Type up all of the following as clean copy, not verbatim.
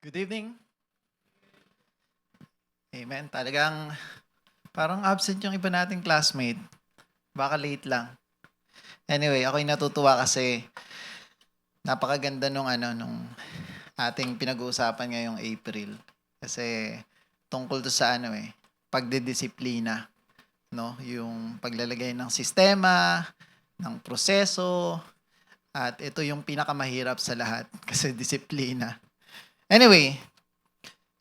Good evening. Amen. Talagang parang absent yung iba nating classmate. Baka late lang. Anyway, ako'y natutuwa kasi napakaganda nung ating pinag-uusapan ngayong April. Kasi tungkol to sa pagdidisiplina, no? Yung paglalagay ng sistema, ng proseso, at ito yung pinakamahirap sa lahat kasi disiplina. Anyway,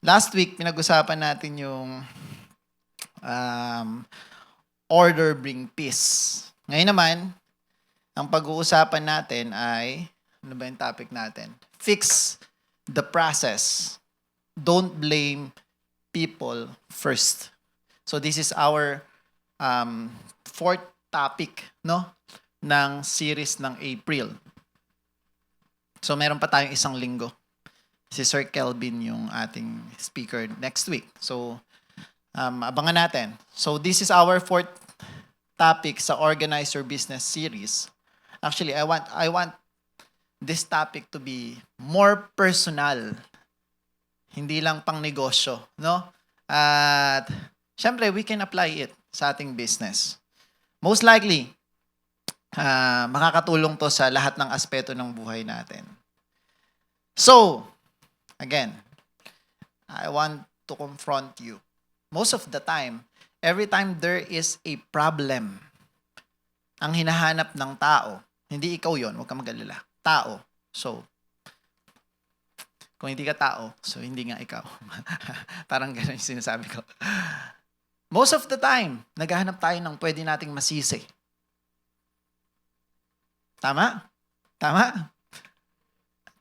last week pinag-usapan natin yung um, order bring peace. Ngayon naman, ang pag-uusapan natin ay, ano ba yung topic natin? Fix the process. Don't blame people first. So this is our fourth topic, no? Ng series ng April. So meron pa tayong isang linggo. Si Sir Kelvin yung ating speaker next week. So abangan natin. So this is our fourth topic sa Organize Your Business series. Actually, I want this topic to be more personal. Hindi lang pang negosyo, no? At syempre, we can apply it sa ating business. Most likely, makakatulong to sa lahat ng aspeto ng buhay natin. So, again, I want to confront you. Most of the time, every time there is a problem, ang hinahanap ng tao, hindi ikaw yon, huwag kang mag-alala. Tao. So, kung hindi ka tao, so hindi nga ikaw. Parang gano'n yung sinasabi ko. Most of the time, naghahanap tayo ng pwede nating masisi. Tama? Tama?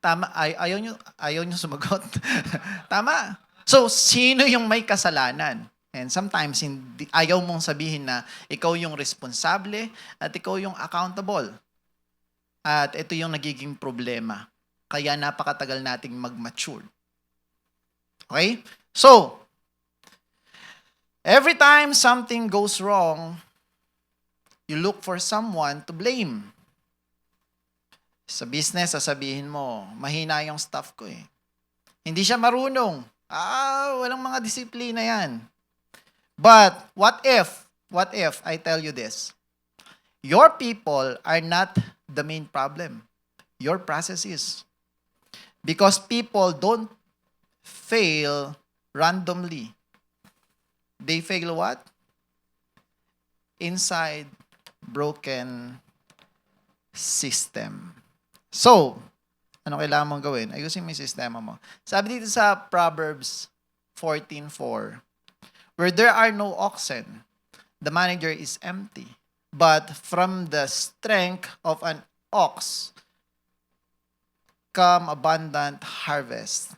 Tama? Ayaw nyo sumagot. Tama? So, sino yung may kasalanan? And sometimes, ayaw mong sabihin na ikaw yung responsable at ikaw yung accountable. At ito yung nagiging problema. Kaya napakatagal nating mag-mature. Okay? So, every time something goes wrong, you look for someone to blame. Sa business, sasabihin mo, mahina yung staff ko eh. Hindi siya marunong. Walang mga disiplina yan. But, what if I tell you this? Your people are not the main problem. Your process is. Because people don't fail randomly. They fail what? Inside broken system. So, ano kailangan mong gawin? Ayusin mo yung sistema mo. Sabi dito sa Proverbs 14:4, where there are no oxen, the manager is empty. But from the strength of an ox come abundant harvest.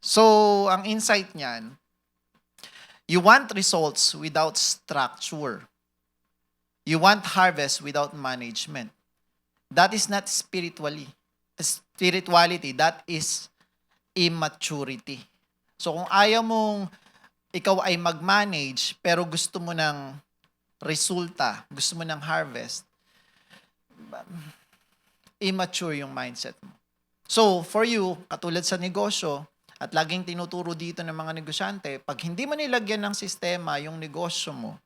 So, ang insight niyan, you want results without structure. You want harvest without management. That is not spirituality. That is immaturity. So, kung ayaw mong ikaw ay mag-manage, pero gusto mo ng resulta, gusto mo ng harvest, immature yung mindset mo. So, for you, katulad sa negosyo, at laging tinuturo dito ng mga negosyante, pag hindi mo nilagyan ng sistema yung negosyo mo,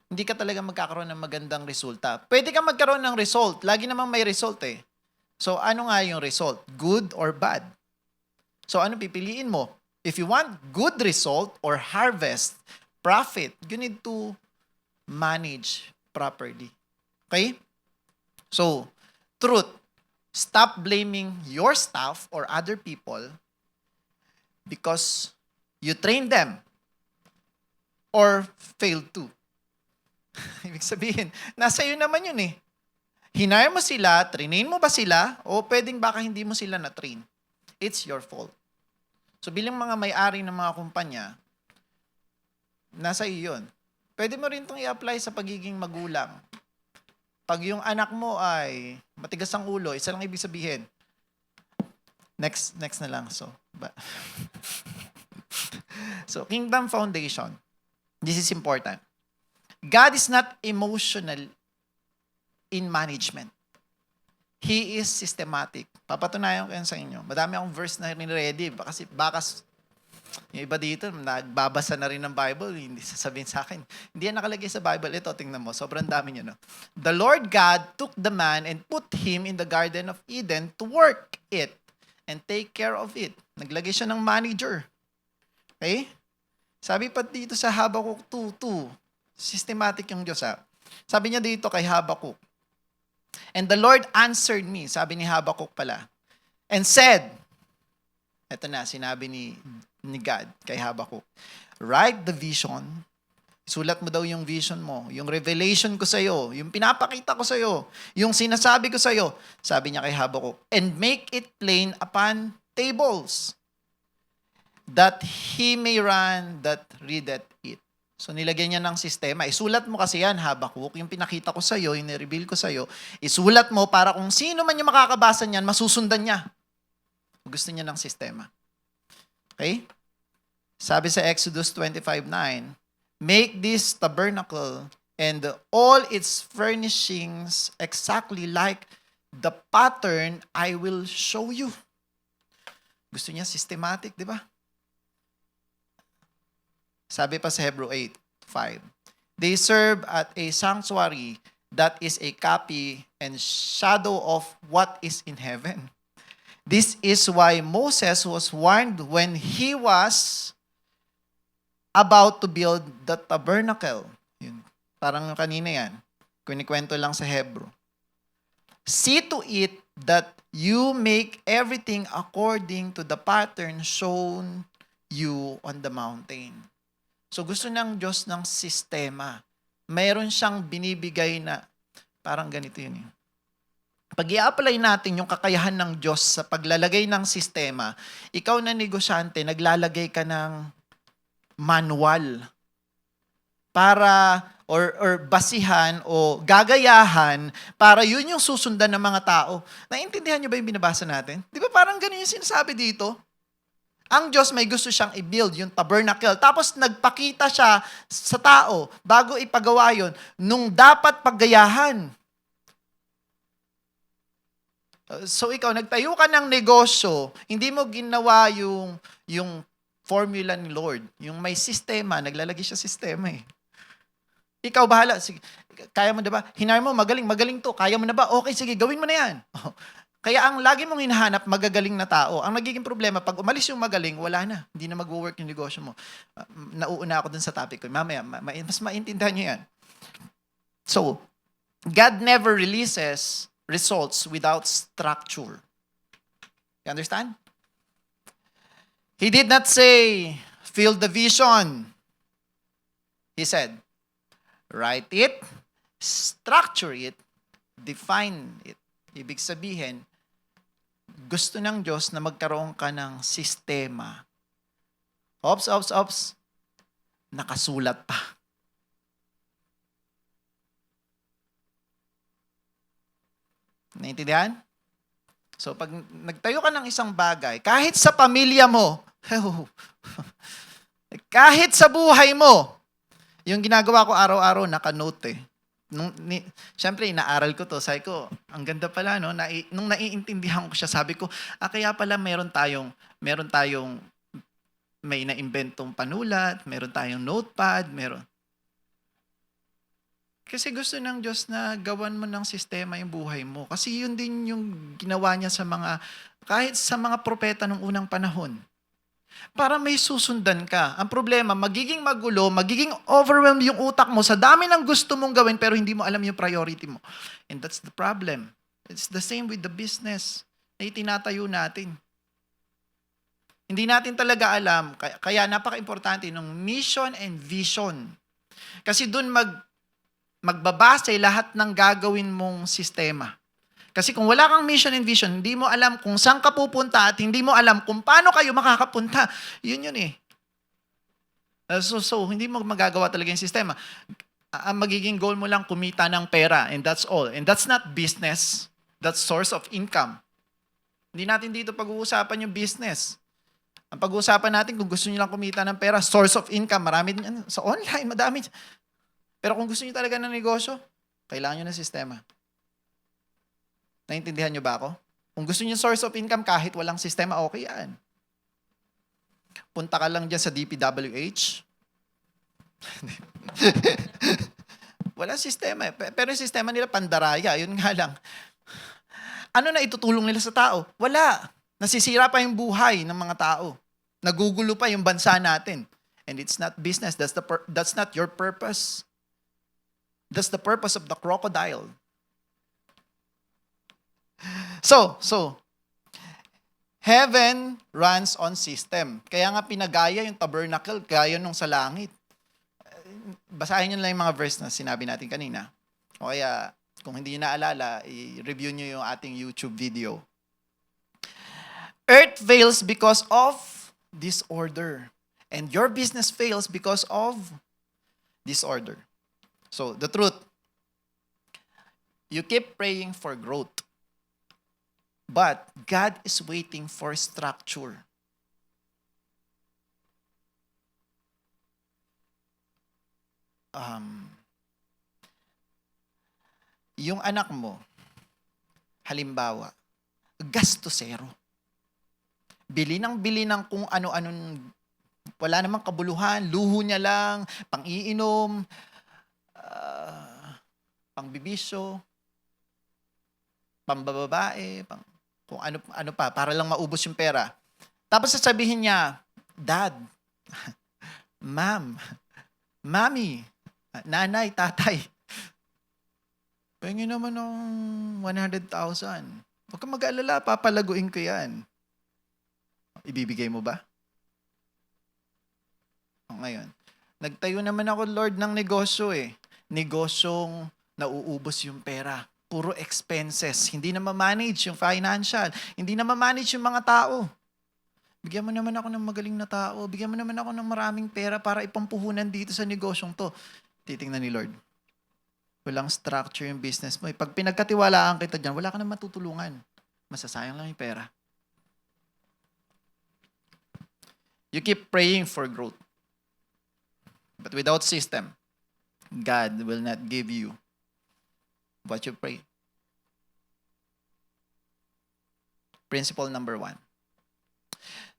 hindi ka talaga magkakaroon ng magandang resulta. Pwede kang magkaroon ng result. Lagi namang may result eh. So, ano nga yung result? Good or bad? So, ano pipiliin mo? If you want good result or harvest, profit, you need to manage properly. Okay? So, truth. Stop blaming your staff or other people because you train them or failed to. Ibig sabihin, nasa iyo naman yun eh. Hinire mo sila, trainin mo ba sila, o pwedeng baka hindi mo sila na-train. It's your fault. So bilang mga may-ari ng mga kumpanya, nasa iyo yun. Pwede mo rin itong i-apply sa pagiging magulang. Pag yung anak mo ay matigas ang ulo, isa lang ibig sabihin. Next na lang. So, Kingdom Foundation. This is important. God is not emotional in management. He is systematic. Papatunayan ko yan sa inyo. Madami akong verse na ready. Baka yung iba dito, nagbabasa na rin ng Bible, hindi sasabihin sa akin. Hindi yan nakalagay sa Bible. Ito, tingnan mo. Sobrang dami niya, no? The Lord God took the man and put him in the Garden of Eden to work it and take care of it. Naglagay siya ng manager. Okay? Sabi pa dito sa Habakuk 2:2, systematic yung Diyos, ha? Sabi niya dito kay Habakuk, and the Lord answered me, sabi ni Habakuk pala, and said, eto na, sinabi ni God kay Habakuk, write the vision, sulat mo daw yung vision mo, yung revelation ko sa'yo, yung pinapakita ko sa'yo, yung sinasabi ko sa'yo, sabi niya kay Habakuk, and make it plain upon tables, that he may run that readeth it. So nilagyan niya ng sistema. Isulat mo kasi yan, Habakuk, yung pinakita ko sa'yo, yung nireveal ko sa'yo, isulat mo para kung sino man yung makakabasa niyan, masusundan niya. Gusto niya ng sistema. Okay? Sabi sa Exodus 25:9, make this tabernacle and all its furnishings exactly like the pattern I will show you. Gusto niya systematic, di ba? Sabi pa sa Hebrew 8:5, they serve at a sanctuary that is a copy and shadow of what is in heaven. This is why Moses was warned when he was about to build the tabernacle. Yun. Parang kanina yan. Kunikwento lang sa Hebrew. See to it that you make everything according to the pattern shown you on the mountain. So gusto ng Diyos ng sistema. Mayroon siyang binibigay na parang ganito yun. Pag i-apply natin yung kakayahan ng Diyos sa paglalagay ng sistema, ikaw na negosyante, naglalagay ka ng manual para or basihan o gagayahan para yun yung susundan ng mga tao. Naintindihan nyo ba yung binabasa natin? Di ba parang ganun yung sinasabi dito? Ang Diyos may gusto siyang i-build, yung tabernacle. Tapos nagpakita siya sa tao bago ipagawa yun nung dapat paggayahan. So ikaw, nagtayo ka ng negosyo, hindi mo ginawa yung formula ni Lord. Yung may sistema, naglalagay siya sistema eh. Ikaw bahala. Sige, kaya mo diba? Hinar mo, magaling to. Kaya mo na ba? Okay, sige, gawin mo na yan. Kaya ang lagi mong hinahanap, magagaling na tao. Ang nagiging problema, pag umalis yung magaling, wala na. Hindi na mag-work yung negosyo mo. Nauuna ako dun sa topic ko. Mamaya, mas maintindihan nyo yan. So, God never releases results without structure. You understand? He did not say, feel the vision. He said, write it, structure it, define it. Ibig sabihin, gusto ng Diyos na magkaroon ka ng sistema. Ops. Nakasulat pa. Naintindihan? So, pag nagtayo ka ng isang bagay, kahit sa pamilya mo, kahit sa buhay mo, yung ginagawa ko araw-araw, naka-note eh. Siyempre, inaaral ko to. Sabi ko, ang ganda pala, no? Nung naiintindihan ko siya, sabi ko, kaya pala meron tayong may na-inventong panulat, meron tayong notepad, meron. Kasi gusto ng Diyos na gawan mo ng sistema yung buhay mo. Kasi yun din yung ginawa niya kahit sa mga propeta ng unang panahon. Para may susundan ka. Ang problema, magiging magulo, magiging overwhelmed yung utak mo sa dami ng gusto mong gawin pero hindi mo alam yung priority mo. And that's the problem. It's the same with the business na itinatayo natin. Hindi natin talaga alam, kaya napaka-importante ng mission and vision. Kasi doon magbabase lahat ng gagawin mong sistema. Kasi kung wala kang mission and vision, hindi mo alam kung saan ka pupunta at hindi mo alam kung paano kayo makakapunta. Yun eh. So hindi mo magagawa talaga yung sistema. Ang magiging goal mo lang kumita ng pera and that's all. And that's not business. That's source of income. Hindi natin dito pag-uusapan yung business. Ang pag-uusapan natin kung gusto niyo lang kumita ng pera, source of income, marami din sa online, madami. Pero kung gusto niyo talaga ng negosyo, kailangan niyo ng sistema. Naintindihan nyo ba ako? Kung gusto nyo source of income kahit walang sistema, okay yan. Punta ka lang dyan sa DPWH. Wala sistema. Pero yung sistema nila pandaraya. Yun nga lang. Ano na itutulong nila sa tao? Wala. Nasisira pa yung buhay ng mga tao. Nagugulo pa yung bansa natin. And it's not business. That's not your purpose. That's the purpose of the crocodile. So, heaven runs on system. Kaya nga pinagaya yung tabernacle, gaya nung sa langit. Basahin nyo lang yung mga verse na sinabi natin kanina. O kaya, kung hindi nyo naalala, i-review nyo yung ating YouTube video. Earth fails because of disorder. And your business fails because of disorder. So, the truth, you keep praying for growth. But God is waiting for structure. Yung anak mo, halimbawa, gastosero. Bili ng kung ano-anong, wala namang kabuluhan, luho niya lang, pang-iinom, pang-bibisyo, pambababae, kung ano pa, para lang maubos yung pera. Tapos sasabihin niya, Dad, Ma'am, Mami, Nanay, Tatay, pahingin naman ng 100,000. Huwag kang mag-alala, papalaguin ko yan. Ibibigay mo ba? O ngayon, nagtayo naman ako, Lord, ng negosyo Negosyong nauubos yung pera. Puro expenses. Hindi na ma-manage yung financial. Hindi na ma-manage yung mga tao. Bigyan mo naman ako ng magaling na tao. Bigyan mo naman ako ng maraming pera para ipampuhunan dito sa negosyong to. Titingnan ni Lord. Walang structure yung business mo. Pag pinagkatiwalaan kita dyan, wala ka na matutulungan. Masasayang lang yung pera. You keep praying for growth. But without system, God will not give you what you pray. Principle number 1.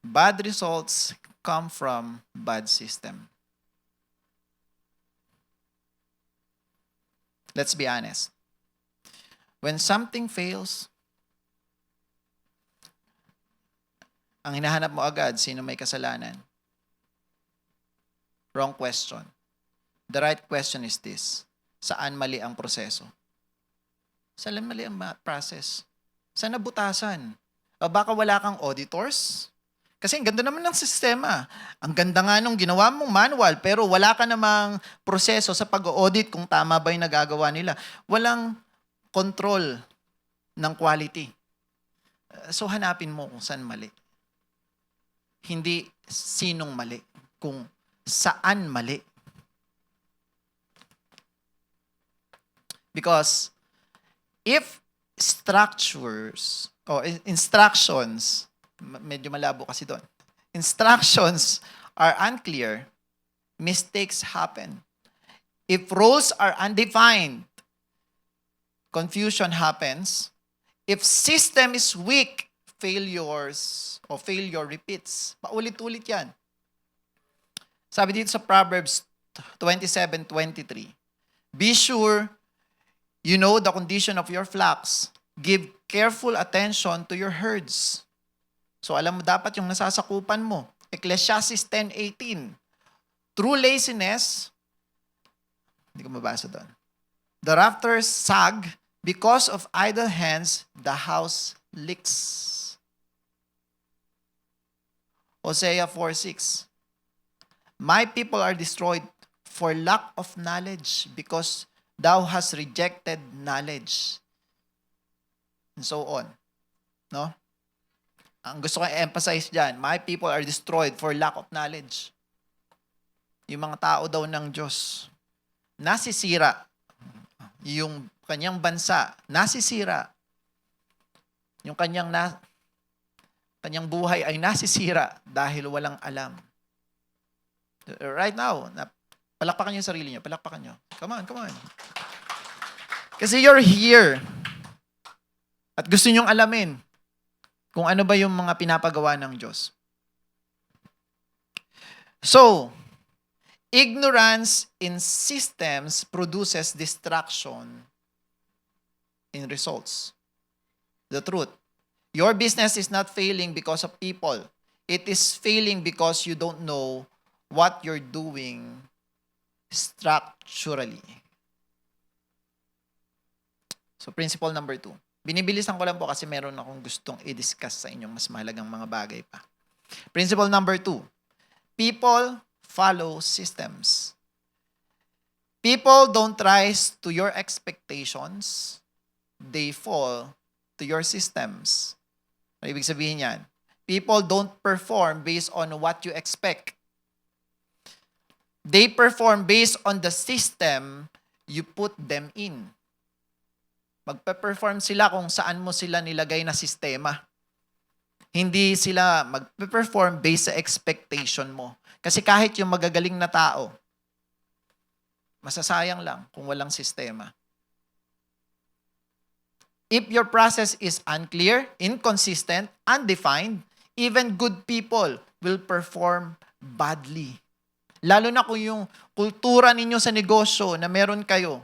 Bad results come from bad system. Let's be honest. When something fails, ang hinahanap mo agad, sino may kasalanan? Wrong question. The right question is this. Saan mali ang proseso? Saan mali ang process? Saan nabutasan? O baka wala kang auditors? Kasi ang ganda naman ng sistema. Ang ganda nga nung ginawa mong manual, pero wala ka namang proseso sa pag-audit kung tama ba yung nagagawa nila. Walang control ng quality. So hanapin mo kung saan mali. Hindi sinong mali, kung saan mali. Because if structures o instructions, medyo malabo kasi doon, instructions are unclear, mistakes happen. If roles are undefined, confusion happens. If system is weak, failure repeats. Paulit-ulit yan. Sabi dito sa Proverbs 27:23, be sure you know the condition of your flocks. Give careful attention to your herds. So alam mo dapat yung nasasakupan mo. Ecclesiastes 10:18. Through laziness, hindi ko mabasa doon. The rafters sag, because of idle hands, the house leaks. Hosea 4:6. My people are destroyed for lack of knowledge, because thou hast rejected knowledge. And so on. No? Ang gusto ko i-emphasize dyan, my people are destroyed for lack of knowledge. Yung mga tao daw ng Diyos, nasisira. Yung kanyang bansa, nasisira. Yung kanyang buhay ay nasisira dahil walang alam. Right now, palakpakan niyo yung sarili niyo. Palakpakan niyo. Come on. Kasi you're here. At gusto nyong alamin kung ano ba yung mga pinapagawa ng Diyos. So, ignorance in systems produces distraction in results. The truth. Your business is not failing because of people. It is failing because you don't know what you're doing structurally. So, principle number 2. Binibilisan ko lang po kasi meron akong gustong i-discuss sa inyong mas mahalagang mga bagay pa. Principle number 2. People follow systems. People don't rise to your expectations. They fall to your systems. Ano ibig sabihin yan? People don't perform based on what you expect. They perform based on the system you put them in. Magpe-perform sila kung saan mo sila nilagay na sistema. Hindi sila magpe-perform based sa expectation mo. Kasi kahit yung magagaling na tao, masasayang lang kung walang sistema. If your process is unclear, inconsistent, undefined, even good people will perform badly. Lalo na kung yung kultura ninyo sa negosyo na meron kayo.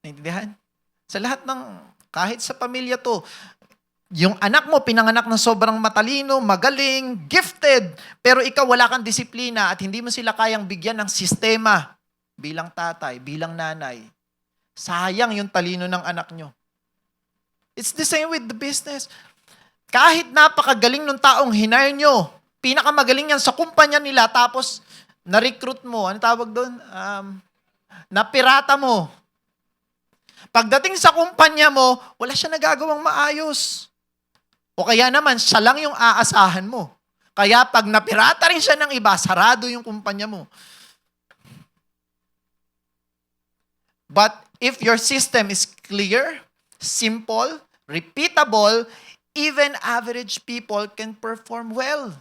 Naintindihan? Sa lahat ng, kahit sa pamilya to, yung anak mo pinanganak na sobrang matalino, magaling, gifted, pero ikaw wala kang disiplina at hindi mo sila kayang bigyan ng sistema bilang tatay, bilang nanay. Sayang yung talino ng anak nyo. It's the same with the business. Kahit napakagaling ng taong hinire nyo, pinakamagaling yan sa kumpanya nila, tapos na-recruit mo, ano tawag doon? Napirata mo. Pagdating sa kumpanya mo, wala siya nagagawang maayos. O kaya naman, siya lang yung aasahan mo. Kaya pag napirata rin siya ng iba, sarado yung kumpanya mo. But if your system is clear, simple, repeatable, even average people can perform well.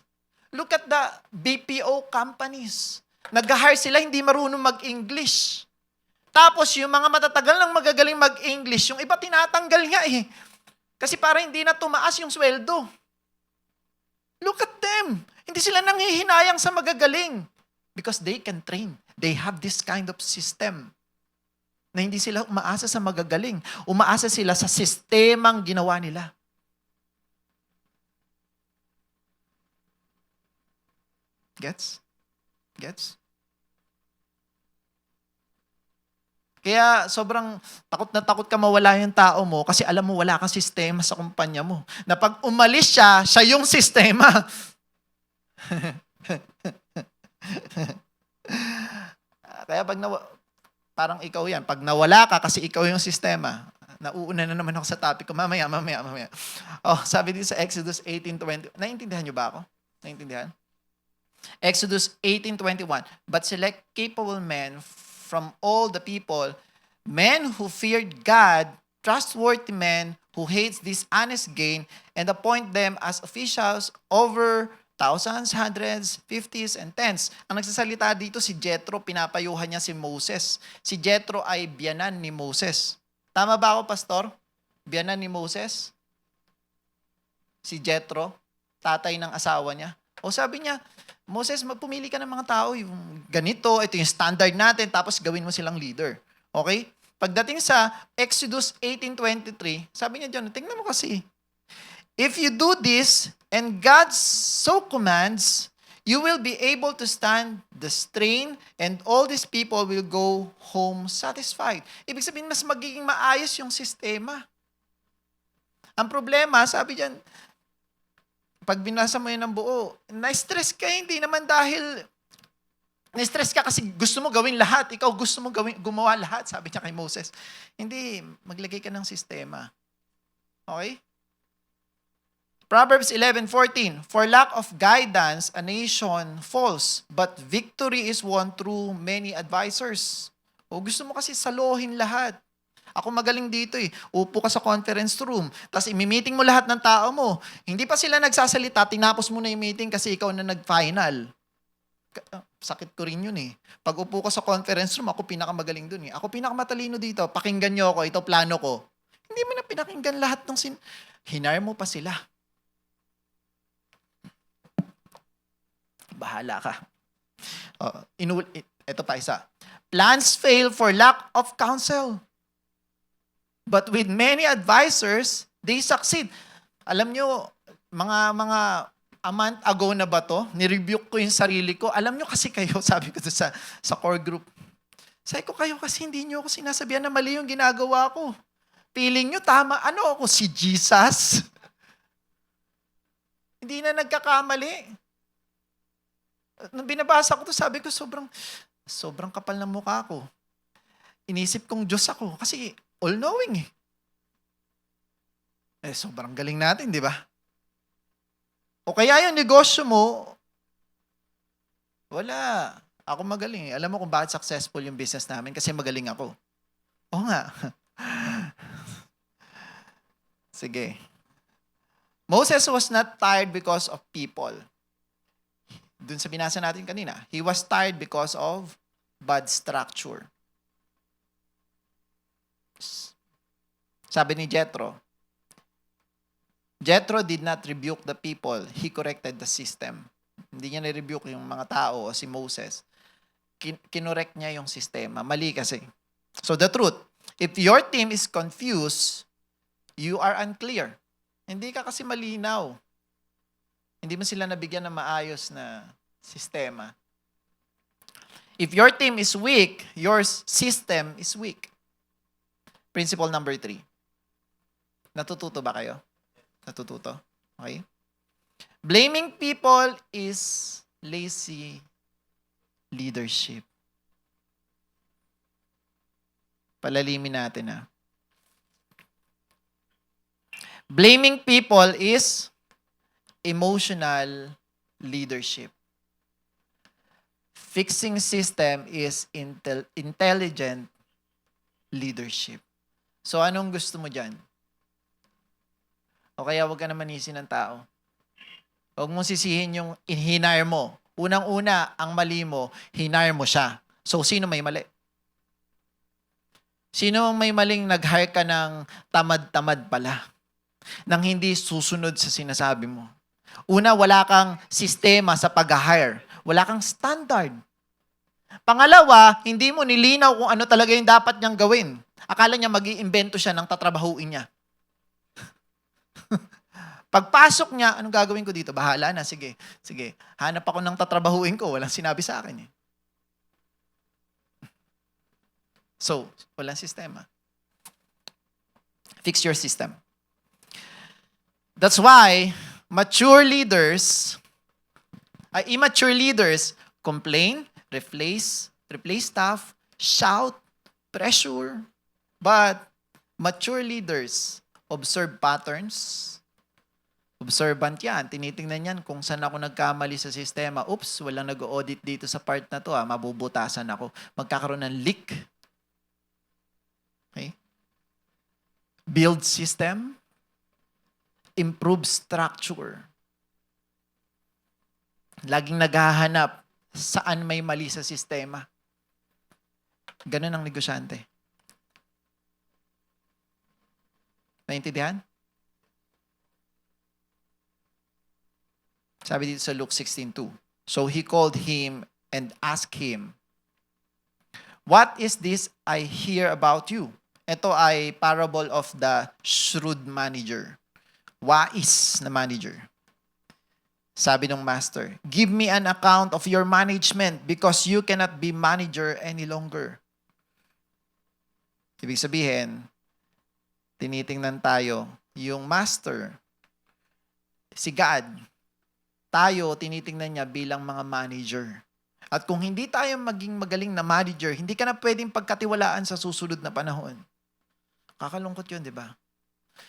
Look at the BPO companies. Nag-hire sila, hindi marunong mag-English. Tapos yung mga matatagal lang magagaling mag-English, yung iba tinatanggal nga eh. Kasi para hindi na tumaas yung sweldo. Look at them. Hindi sila nanghihinayang sa magagaling. Because they can train. They have this kind of system. Na hindi sila umaasa sa magagaling. Umaasa sila sa sistemang ginawa nila. Gets? Gets? Kaya sobrang takot ka mawala yung tao mo kasi alam mo wala kang sistema sa kumpanya mo. Na pag umalis siya, siya yung sistema. Kaya parang ikaw yan. Pag nawala ka kasi ikaw yung sistema, nauuna na naman ako sa topic ko. Mamaya. Oh, sabi din sa Exodus 18:20. Naiintindihan niyo ba ako? Naiintindihan? Exodus 18:21. But select capable men from all the people, men who feared God, trustworthy men who hates dishonest gain, and appoint them as officials over thousands, hundreds, fifties, and tens. Ang nagsasalita dito si Jethro, pinapayuhan niya si Moses. Si Jethro ay biyanan ni Moses. Tama ba ako, Pastor? Biyanan ni Moses? Si Jethro, tatay ng asawa niya. O sabi niya, Moses, pumili ka ng mga tao, yung ganito, ito yung standard natin, tapos gawin mo silang leader. Okay? Pagdating sa Exodus 18:23, sabi niya dyan, tingnan mo kasi, if you do this, and God so commands, you will be able to stand the strain, and all these people will go home satisfied. Ibig sabihin, mas magiging maayos yung sistema. Ang problema, sabi dyan, pag binasa mo yun ng buo, na-stress ka, hindi naman dahil na-stress ka kasi gusto mo gawin lahat. Ikaw gusto mo gumawa lahat, sabi niya kay Moses. Hindi, maglagay ka ng sistema. Okay? Proverbs 11:14, for lack of guidance, a nation falls, but victory is won through many advisors. O gusto mo kasi salohin lahat. Ako magaling dito eh. Upo ka sa conference room, tapos imi-meeting mo lahat ng tao mo. Hindi pa sila nagsasalita, tinapos mo na yung meeting kasi ikaw na nag-final. Sakit ko rin yun eh. Pag upo ko sa conference room, ako pinakamagaling dun eh. Ako pinakamatalino dito. Pakinggan nyo ako, ito plano ko. Hindi mo na pinakinggan lahat ng hinire mo pa sila. Bahala ka. Ito pa isa. Plans fail for lack of counsel. But with many advisors, they succeed. Alam nyo, mga a month ago na ba to, nirebuke ko yung sarili ko. Alam nyo kasi kayo, sabi ko sa core group, sabi ko kayo kasi hindi nyo ako sinasabihan na mali yung ginagawa ko. Feeling nyo tama, ano ako, si Jesus? Hindi na nagkakamali. Nung binabasa ko to, sabi ko sobrang kapal ng mukha ko. Inisip kong Diyos ako kasi all-knowing eh. Sobrang galing natin, di ba? O kaya yung negosyo mo, wala. Ako magaling. Alam mo kung bakit successful yung business namin? Kasi magaling ako. Oo nga. Sige. Moses was not tired because of people. Dun sa binasa natin kanina. He was tired because of bad structure. Sabi ni Jethro did not rebuke the people. He corrected the system. Hindi niya na-rebuke yung mga tao o si Moses. Kinorek niya yung sistema. Mali kasi. So the truth, if your team is confused, you are unclear. Hindi ka kasi malinaw. Hindi mo sila nabigyan ng maayos na sistema. If your team is weak, your system is weak. Principle number 3. Natututo ba kayo? Natututo? Okay? Blaming people is lazy leadership. Palalimin natin Blaming people is emotional leadership. Fixing system is intelligent leadership. So anong gusto mo dyan? O kaya huwag ka na manisin ng tao. Huwag mong sisihin yung hinire mo. Unang-una, ang mali mo, hinire mo siya. So, sino may mali? Sino ang may maling nag-hire ka ng tamad-tamad pala? Nang hindi susunod sa sinasabi mo. Una, wala kang sistema sa pag-hire. Wala kang standard. Pangalawa, hindi mo nilinaw kung ano talaga yung dapat niyang gawin. Akala niya mag-iimbento siya ng tatrabahuin niya. Pagpasok niya, anong gagawin ko dito? Bahala na, sige. Hanap ako ng tatrabahuin ko, walang sinabi sa akin So, walang sistema. Fix your system. That's why immature leaders complain, replace staff, shout, pressure. But mature leaders observe patterns. Observant yan. Tinitingnan yan kung saan ako nagkamali sa sistema. Oops, walang nag-audit dito sa part na to. Mabubutasan ako. Magkakaroon ng leak. Okay? Build system. Improve structure. Laging naghahanap saan may mali sa sistema. Ganun ang negosyante. Naintindihan? Sabi dito sa Luke 16:2. So he called him and asked him, "What is this I hear about you?" Ito ay parable of the shrewd manager. Wais na manager. Sabi ng master, "Give me an account of your management because you cannot be manager any longer." Ibig sabihin, tinitingnan tayo, yung master, si God, tayo tinitingnan niya bilang mga manager. At kung hindi tayo maging magaling na manager, hindi ka na pwedeng pagkatiwalaan sa susunod na panahon. Kakalungkot yun, di ba?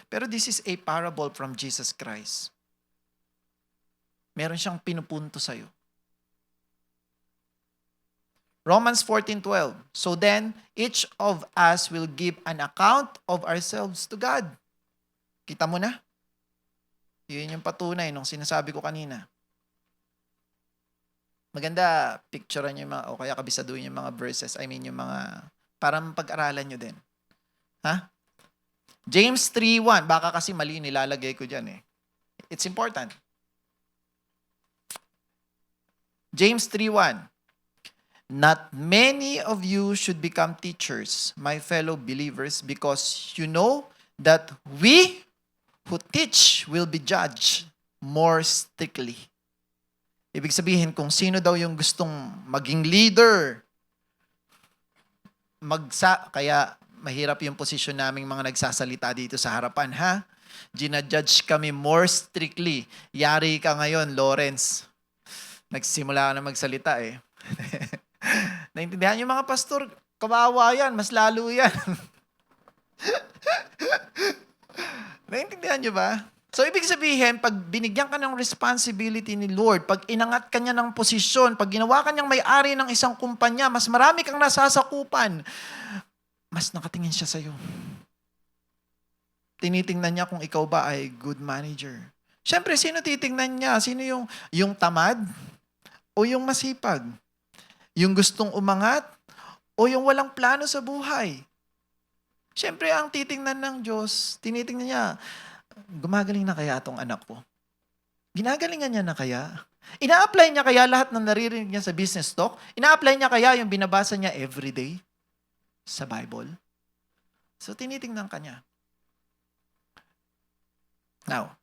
Pero this is a parable from Jesus Christ. Meron siyang pinupunto sa'yo. Romans 14:12. So then, each of us will give an account of ourselves to God. Kita mo na? Yun yung patunay nung sinasabi ko kanina. Maganda, picturean nyo yung mga, o kaya kabisaduhin yung mga verses. I mean, yung mga, parang pag-aralan nyo din. Ha? James 3:1. Baka kasi mali nilalagay ko dyan eh. It's important. James 3:1. Not many of you should become teachers, my fellow believers, because you know that we who teach will be judged more strictly. Ibig sabihin, kung sino daw yung gustong maging leader, kaya mahirap yung posisyon naming mga nagsasalita dito sa harapan, ha? Ginajudge kami more strictly. Yari ka ngayon, Lawrence. Nagsimula ka na magsalita eh. Naintindihan yung mga pastor, kawawa yan, mas lalo yan. Naintindihan nyo ba? So, ibig sabihin, pag binigyan ka ng responsibility ni Lord, pag inangat ka niya ng posisyon, pag ginawa ka niyang may-ari ng isang kumpanya, mas marami kang nasasakupan, mas nakatingin siya sa'yo. Tinitingnan niya kung ikaw ba ay good manager. Siyempre, sino titingnan niya? Sino yung tamad? O yung masipag? Yung gustong umangat? O yung walang plano sa buhay? Siyempre, ang titingnan ng Diyos, tinitingnan niya, gumagaling na kaya itong anak ko? Ginagalingan niya na kaya? Ina-apply niya kaya lahat ng naririnig niya sa business talk? Ina-apply niya kaya yung binabasa niya everyday sa Bible? So, tinitingnan ka niya. Now,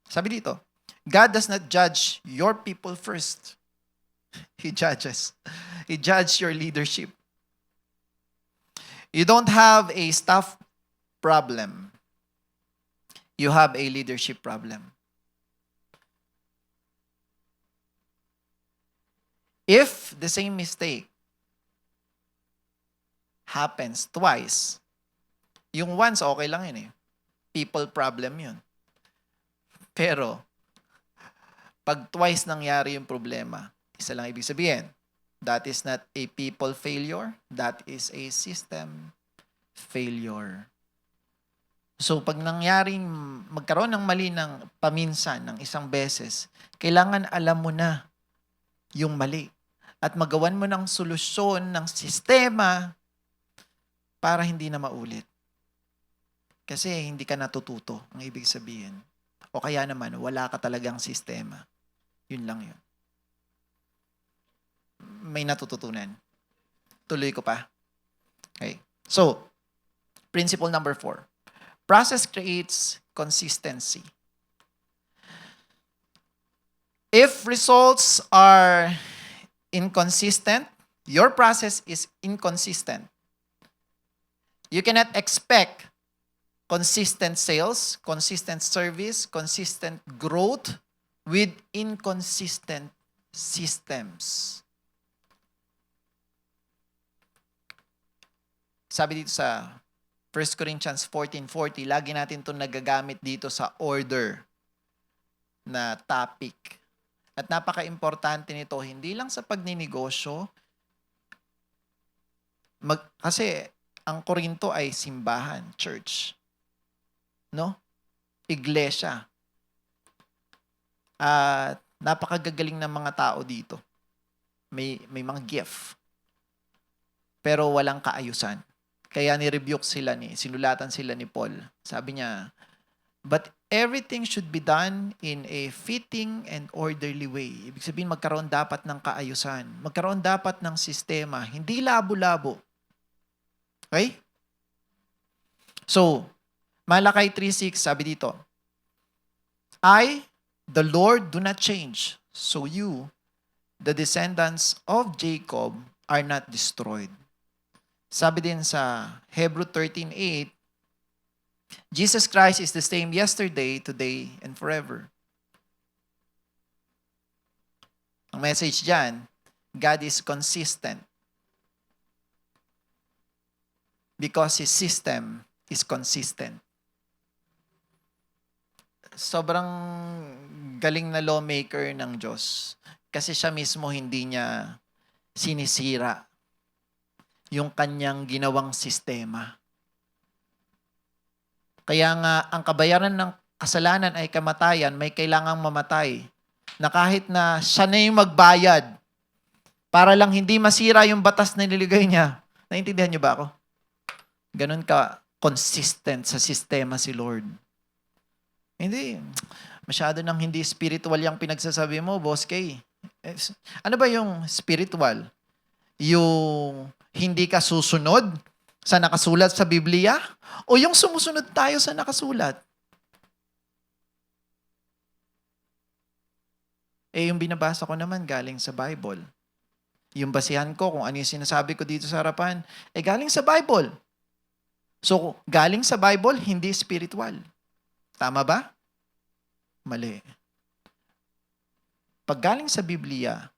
sabi dito, God does not judge your people first. He judges. He judges your leadership. You don't have a staff problem. You have a leadership problem. If the same mistake happens twice, yung once, okay lang yun eh. People problem yun. Pero, pag twice nangyari yung problema, isa lang ibig sabihin, that is not a people failure, that is a system failure. So, pag nangyaring magkaroon ng mali ng paminsan, ng isang beses, kailangan alam mo na yung mali. At magawan mo ng solusyon, ng sistema, para hindi na maulit. Kasi hindi ka natututo, ang ibig sabihin. O kaya naman, wala ka talagang sistema. Yun lang yun. May natututunan. Tuloy ko pa. Okay. So, principle number 4. Process creates consistency. If results are inconsistent, your process is inconsistent. You cannot expect consistent sales, consistent service, consistent growth with inconsistent systems. Sabi dito sa 1 Corinthians 14:40, lagi natin itong nagagamit dito sa order na topic. At napaka-importante nito, hindi lang sa pagninegosyo, kasi ang Korinto ay simbahan, church. No? Iglesia. At napakagagaling ng mga tao dito. May mga gift. Pero walang kaayusan. Kaya ni-rebuke sinulatan sila ni Paul. Sabi niya, but everything should be done in a fitting and orderly way. Ibig sabihin, magkaroon dapat ng kaayusan. Magkaroon dapat ng sistema. Hindi labo-labo. Okay? So, Malakay 3:6, sabi dito, I, the Lord, do not change. So you, the descendants of Jacob, are not destroyed. Sabi din sa Hebrew 13:8, Jesus Christ is the same yesterday, today, and forever. Ang message dyan, God is consistent because His system is consistent. Sobrang galing na lawmaker ng Diyos kasi siya mismo hindi niya sinisira yung kanyang ginawang sistema. Kaya nga, ang kabayaran ng kasalanan ay kamatayan, may kailangang mamatay. Na kahit na siya na yung magbayad, Para lang hindi masira yung batas na niligay niya. Naintindihan niyo ba ako? Ganun ka consistent sa sistema si Lord. Hindi. Masyado nang hindi spiritual yung pinagsasabi mo, Boss K. Ano ba yung spiritual? Yung hindi ka susunod sa nakasulat sa Biblia? O yung sumusunod tayo sa nakasulat? Yung binabasa ko naman galing sa Bible. Yung basihan ko kung ano yung sinasabi ko dito sa harapan, galing sa Bible. So, galing sa Bible, hindi spiritual. Tama ba? Mali. Pag galing sa Biblia,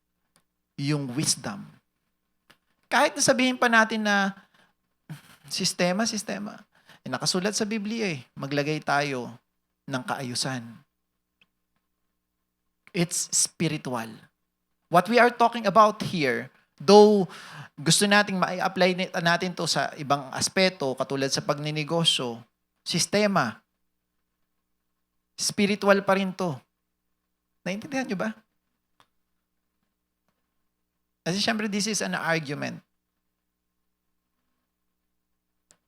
yung wisdom. Kahit nasabihin pa natin na sistema. Nakasulat sa Biblia maglagay tayo ng kaayusan. It's spiritual. What we are talking about here, though gusto nating ma-apply natin to sa ibang aspeto, katulad sa pagninegosyo, sistema, spiritual pa rin to. Naintindihan nyo ba? Kasi syempre, this is an argument.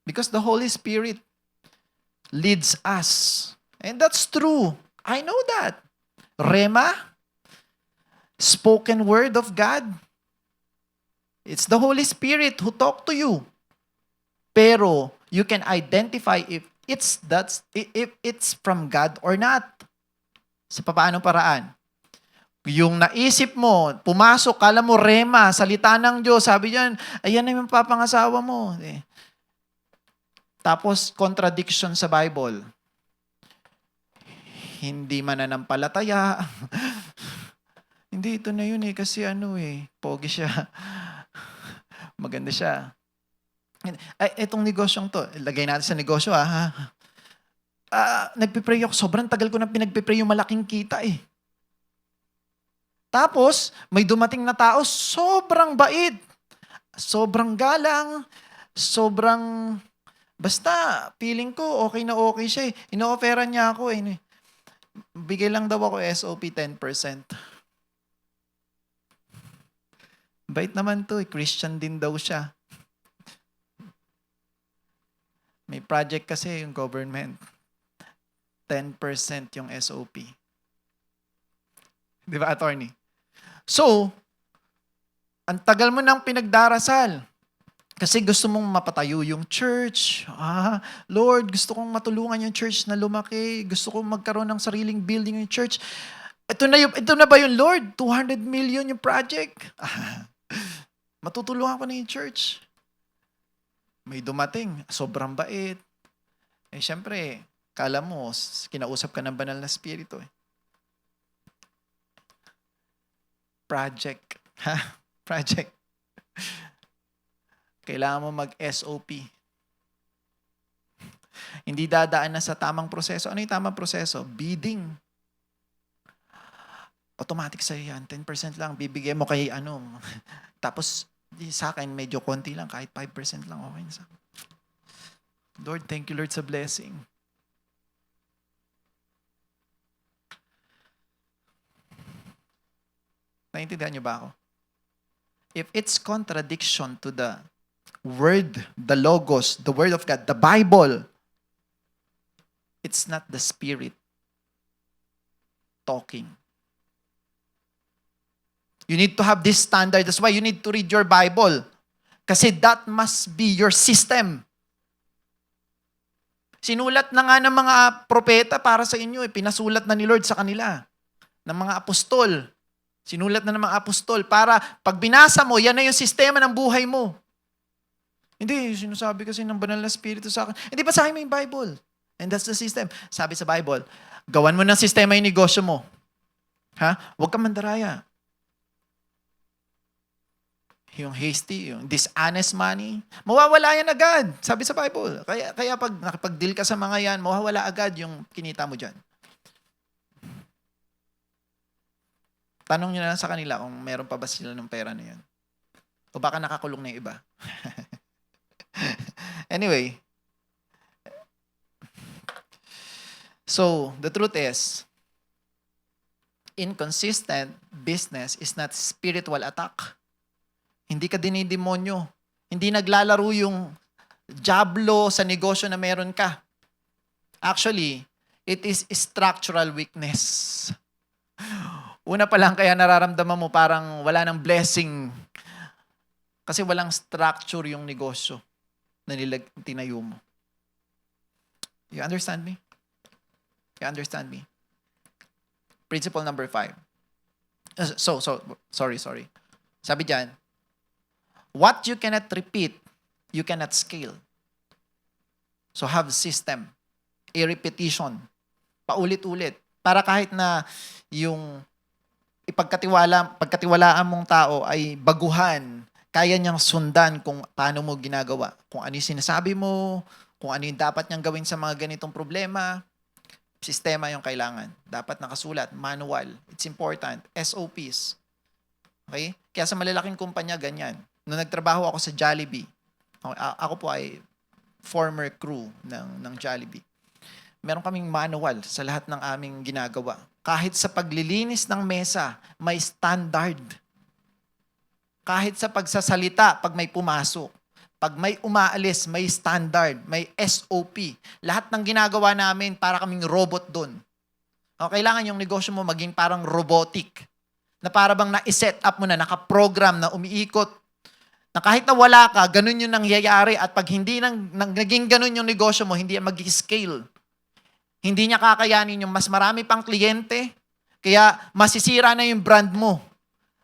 Because the Holy Spirit leads us. And that's true. I know that. Rema, spoken word of God. It's the Holy Spirit who talk to you. Pero you can identify if it's from God or not. Sa papaanong paraan? Yung naisip mo, pumasok, kala mo rema, salita ng Diyos, sabi diyan, ayan na yung papangasawa mo. Tapos contradiction sa Bible. Hindi mananampalataya. Hindi, ito na yun kasi pogi siya. Maganda siya. Itong negosyong to, lagay natin sa negosyo nagpipray ako, sobrang tagal ko na pinagpipray yung malaking kita Tapos, may dumating na tao, sobrang bait, sobrang galang, basta, feeling ko, okay na okay siya Ino-offeran niya ako Bigay lang daw ako SOP 10%. Bait naman to Christian din daw siya. May project kasi yung government. 10% yung SOP. Di ba, attorney? So, ang tagal mo nang pinagdarasal. Kasi gusto mong mapatayo yung church. Lord, gusto kong matulungan yung church na lumaki. Gusto kong magkaroon ng sariling building yung church. Ito na ba yung Lord? 200 million yung project. Matutulungan ko na yung church. May dumating, sobrang bait. Syempre, kala mo, kinausap ka ng banal na spirito Project. Project. Kailangan mo mag-SOP. Hindi dadaan na sa tamang proseso. Ano yung tamang proseso? Bidding. Automatic sa'yo yan. 10% lang. Bibigay mo kay Tapos, sa akin, medyo konti lang. Kahit 5% lang. Okay na sa Lord, thank you Lord sa blessing. Naintindihan niyo ba ako? If it's contradiction to the Word, the Logos, the Word of God, the Bible, it's not the Spirit talking. You need to have this standard. That's why you need to read your Bible. Kasi that must be your system. Sinulat na nga ng mga propeta para sa inyo. Pinasulat na ni Lord sa kanila. Ng mga apostol. Sinulat na ng mga apostol para pag binasa mo, yan na yung sistema ng buhay mo. Hindi, sinasabi kasi ng banal na spirito sa akin. Hindi, basahin mo yung Bible. And that's the system. Sabi sa Bible, gawan mo ng sistema yung negosyo mo. Huwag kang mandaraya. Yung hasty, yung dishonest money, mawawala yan agad. Sabi sa Bible. Kaya pag nakipag-deal ka sa mga yan, mawawala agad yung kinita mo dyan. Tanong nyo na lang sa kanila kung meron pa ba sila ng pera na yan. O baka nakakulong na yung iba. Anyway. So, the truth is, inconsistent business is not spiritual attack. Hindi ka dinidemonyo. Hindi naglalaro yung diablo sa negosyo na meron ka. Actually, it is structural weakness. Una pa lang kaya nararamdaman mo parang wala ng blessing kasi walang structure yung negosyo na tinayo mo. You understand me? You understand me? Principle number 5. Sorry. Sabi diyan, what you cannot repeat, you cannot scale. So have system, a repetition, paulit-ulit. Para kahit na yung pagkatiwalaan mong tao ay baguhan, kaya niyang sundan kung paano mo ginagawa. Kung ano yung sinasabi mo, kung ano yung dapat niyang gawin sa mga ganitong problema, sistema yung kailangan. Dapat nakasulat, manual. It's important. SOPs. Okay? Kaya sa malalaking kumpanya, ganyan. Nung nagtrabaho ako sa Jollibee, ako po ay former crew ng Jollibee. Meron kaming manual sa lahat ng aming ginagawa. Kahit sa paglilinis ng mesa, may standard. Kahit sa pagsasalita, pag may pumasok. Pag may umaalis, may standard, may SOP. Lahat ng ginagawa namin, para kaming robot doon. Kailangan yung negosyo mo maging parang robotic. Na para bang na-set up mo na, nakaprogram na umiikot. Na kahit na wala ka, ganun yung nangyayari. At pag hindi naging ganun yung negosyo mo, hindi yan mag-scale. Hindi niya kakayanin yung mas marami pang kliyente. Kaya masisira na yung brand mo.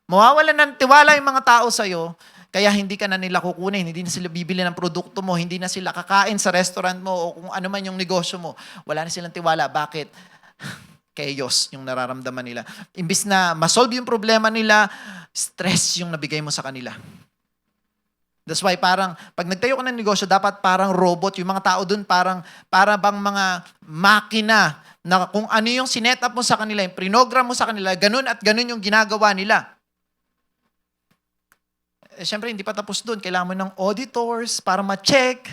Mawawalan ng tiwala yung mga tao sa'yo. Kaya hindi ka na nila kukunin, hindi na sila bibili ng produkto mo, hindi na sila kakain sa restaurant mo o kung ano man yung negosyo mo. Wala na silang tiwala. Bakit? Chaos yung nararamdaman nila. Imbis na masolve yung problema nila, stress yung nabigay mo sa kanila. That's why parang, pag nagtayo ka ng negosyo, dapat parang robot. Yung mga tao dun para bang mga makina na kung ano yung sinet up mo sa kanila, yung prinogram mo sa kanila, ganun at ganun yung ginagawa nila. Siyempre, hindi pa tapos doon. Kailangan mo ng auditors para ma-check.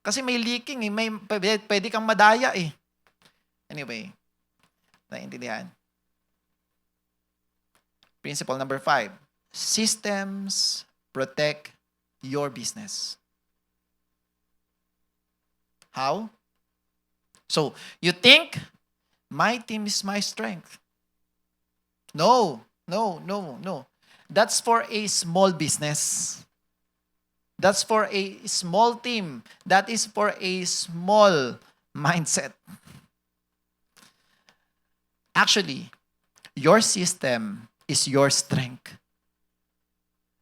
Kasi may leaking. Pwede kang madaya eh. Anyway, naiintindihan. Principle number 5. Systems protect your business. How? So, you think, my team is my strength. No. That's for a small business. That's for a small team. That is for a small mindset. Actually, your system is your strength.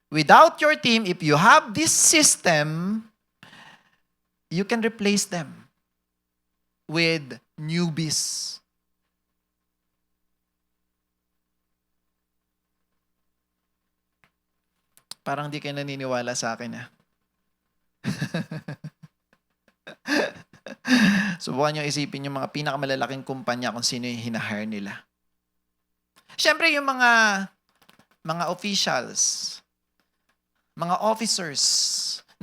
Without your team, if you have this system, you can replace them with newbies. Parang di kayo naniniwala sa akin, ha? Subukan nyo isipin yung mga pinakamalalaking kumpanya kung sino yung hinahire nila. Siyempre, yung mga officials, mga officers,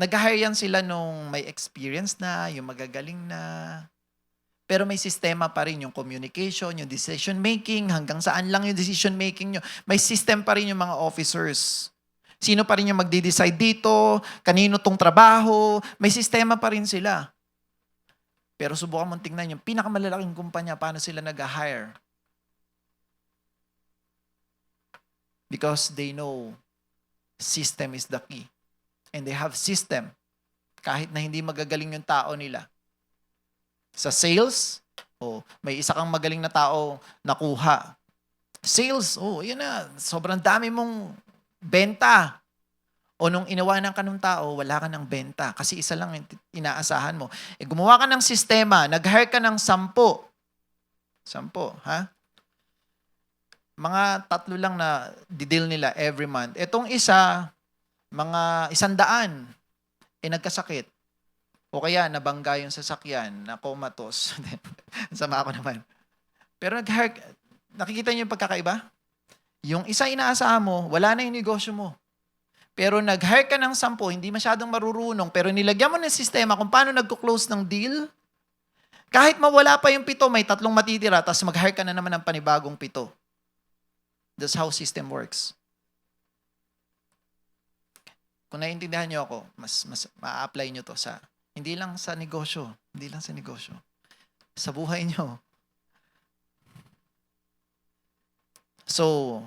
nag-hire yan sila nung may experience na, yung magagaling na. Pero may sistema pa rin yung communication, yung decision making, hanggang saan lang yung decision making nyo. May system pa rin yung mga officers. Sino pa rin yung magde-decide dito? Kanino tong trabaho? May sistema pa rin sila. Pero subukan mong tingnan yung pinakamalalaking kumpanya, paano sila nag-hire. Because they know system is the key. And they have system. Kahit na hindi magagaling yung tao nila. Sa sales, may isa kang magaling na tao nakuha. Sales, yun na, sobrang dami mong benta. O nung inawanan ka ng tao, wala ka ng benta. Kasi isa lang inaasahan mo. Gumawa ka ng sistema, nag-hire ka ng 10. 10, ha? Mga 3 lang na di-deal nila every month. Etong isa, mga 100, nagkasakit. O kaya nabangga yung sasakyan, na comatose. Sama ako naman. Pero nag-hire, nakikita niyo yung pagkakaiba? Yung isa inaasahan mo, wala na yung negosyo mo. Pero nag-hire ka ng 10, hindi masyadong marurunong, pero nilagyan mo ng sistema kung paano nagko-close ng deal. Kahit mawala pa yung 7, may 3 matitira, tapos mag-hire ka na naman ng panibagong 7. That's how system works. kung naiintindihan niyo ako, mas ma-apply niyo to sa, hindi lang sa negosyo, sa buhay niyo. So,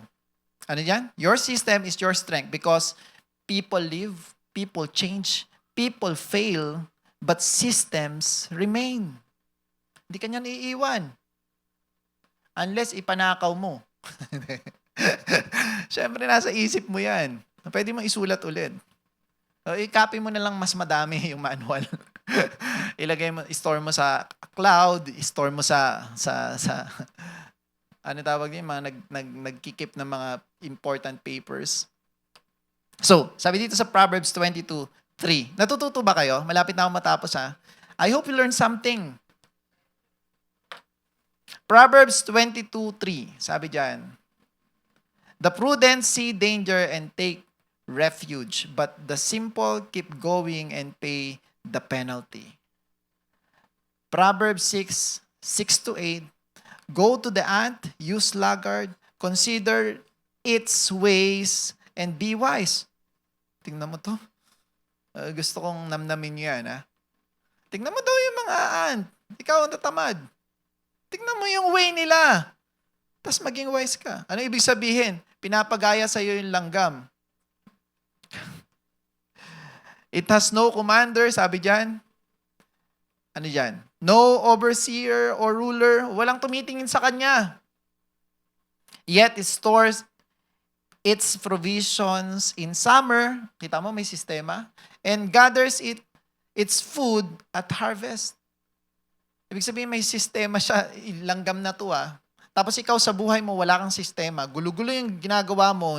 ano yan? Your system is your strength because people live, people change, people fail, but systems remain. Hindi ka niyan iiwan. Unless ipanakaw mo. Siyempre, nasa isip mo yan. Pwede mo isulat ulit. I-copy mo na lang mas madami yung manual. Ilagay mo, store mo sa cloud, store mo sa ano tawag niya, mga nagkikip ng mga important papers. So, sabi dito sa Proverbs 22:3. Natututo ba kayo? Malapit na ako matapos ha. I hope you learn something. Proverbs 22:3. Sabi diyan, the prudent see danger and take refuge, but the simple keep going and pay the penalty. Proverbs 6:6-8. Go to the ant, you sluggard, consider its ways, and be wise. Tingnan mo to. Gusto kong namnamin yan, ha? Tingnan mo daw yung mga ant. Ikaw ang tatamad. Tingnan mo yung way nila. Tapos maging wise ka. Ano ibig sabihin? Pinapagaya sa'yo yung langgam. It has no commander, sabi dyan. Ano dyan? No overseer or ruler. Walang tumitingin sa kanya. Yet it stores its provisions in summer. Kita mo, may sistema. And gathers its food at harvest. Ibig sabihin, may sistema siya. Langgam na to Tapos ikaw sa buhay mo, wala kang sistema. Gulo-gulo yung ginagawa mo.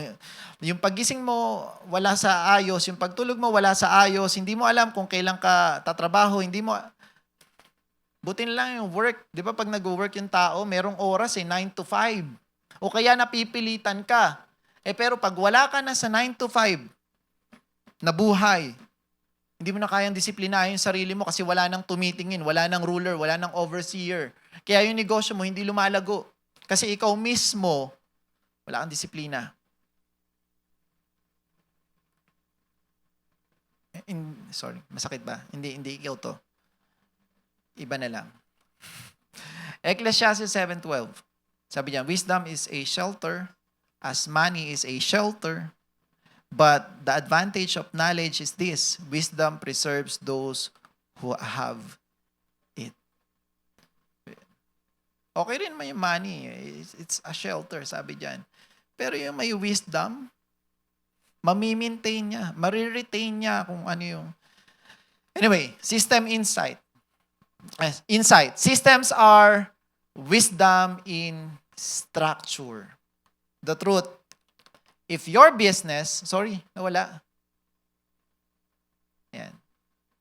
Yung pagising mo, wala sa ayos. Yung pagtulog mo, wala sa ayos. Hindi mo alam kung kailan ka tatrabaho. Hindi mo... Buti na lang yung work. Di ba pag nag-work yung tao, merong oras 9 to 5. O kaya napipilitan ka. Pero pag wala ka na sa 9 to 5 na buhay, hindi mo na kayang disiplinahin yung sarili mo kasi wala nang tumitingin, wala nang ruler, wala nang overseer. Kaya yung negosyo mo hindi lumalago. Kasi ikaw mismo, wala kang disiplina. Sorry, masakit ba? Hindi ikaw to. Iba na lang. Ecclesiastes 7:12. Sabi niya, wisdom is a shelter, as money is a shelter, but the advantage of knowledge is this: wisdom preserves those who have it. Okay rin may money. It's a shelter, sabi diyan. Pero yung may wisdom, mamimaintain niya, mariretain niya kung ano yung... Anyway, system insight. Insight. Systems are wisdom in structure. The truth. If your business, nawala. Yan.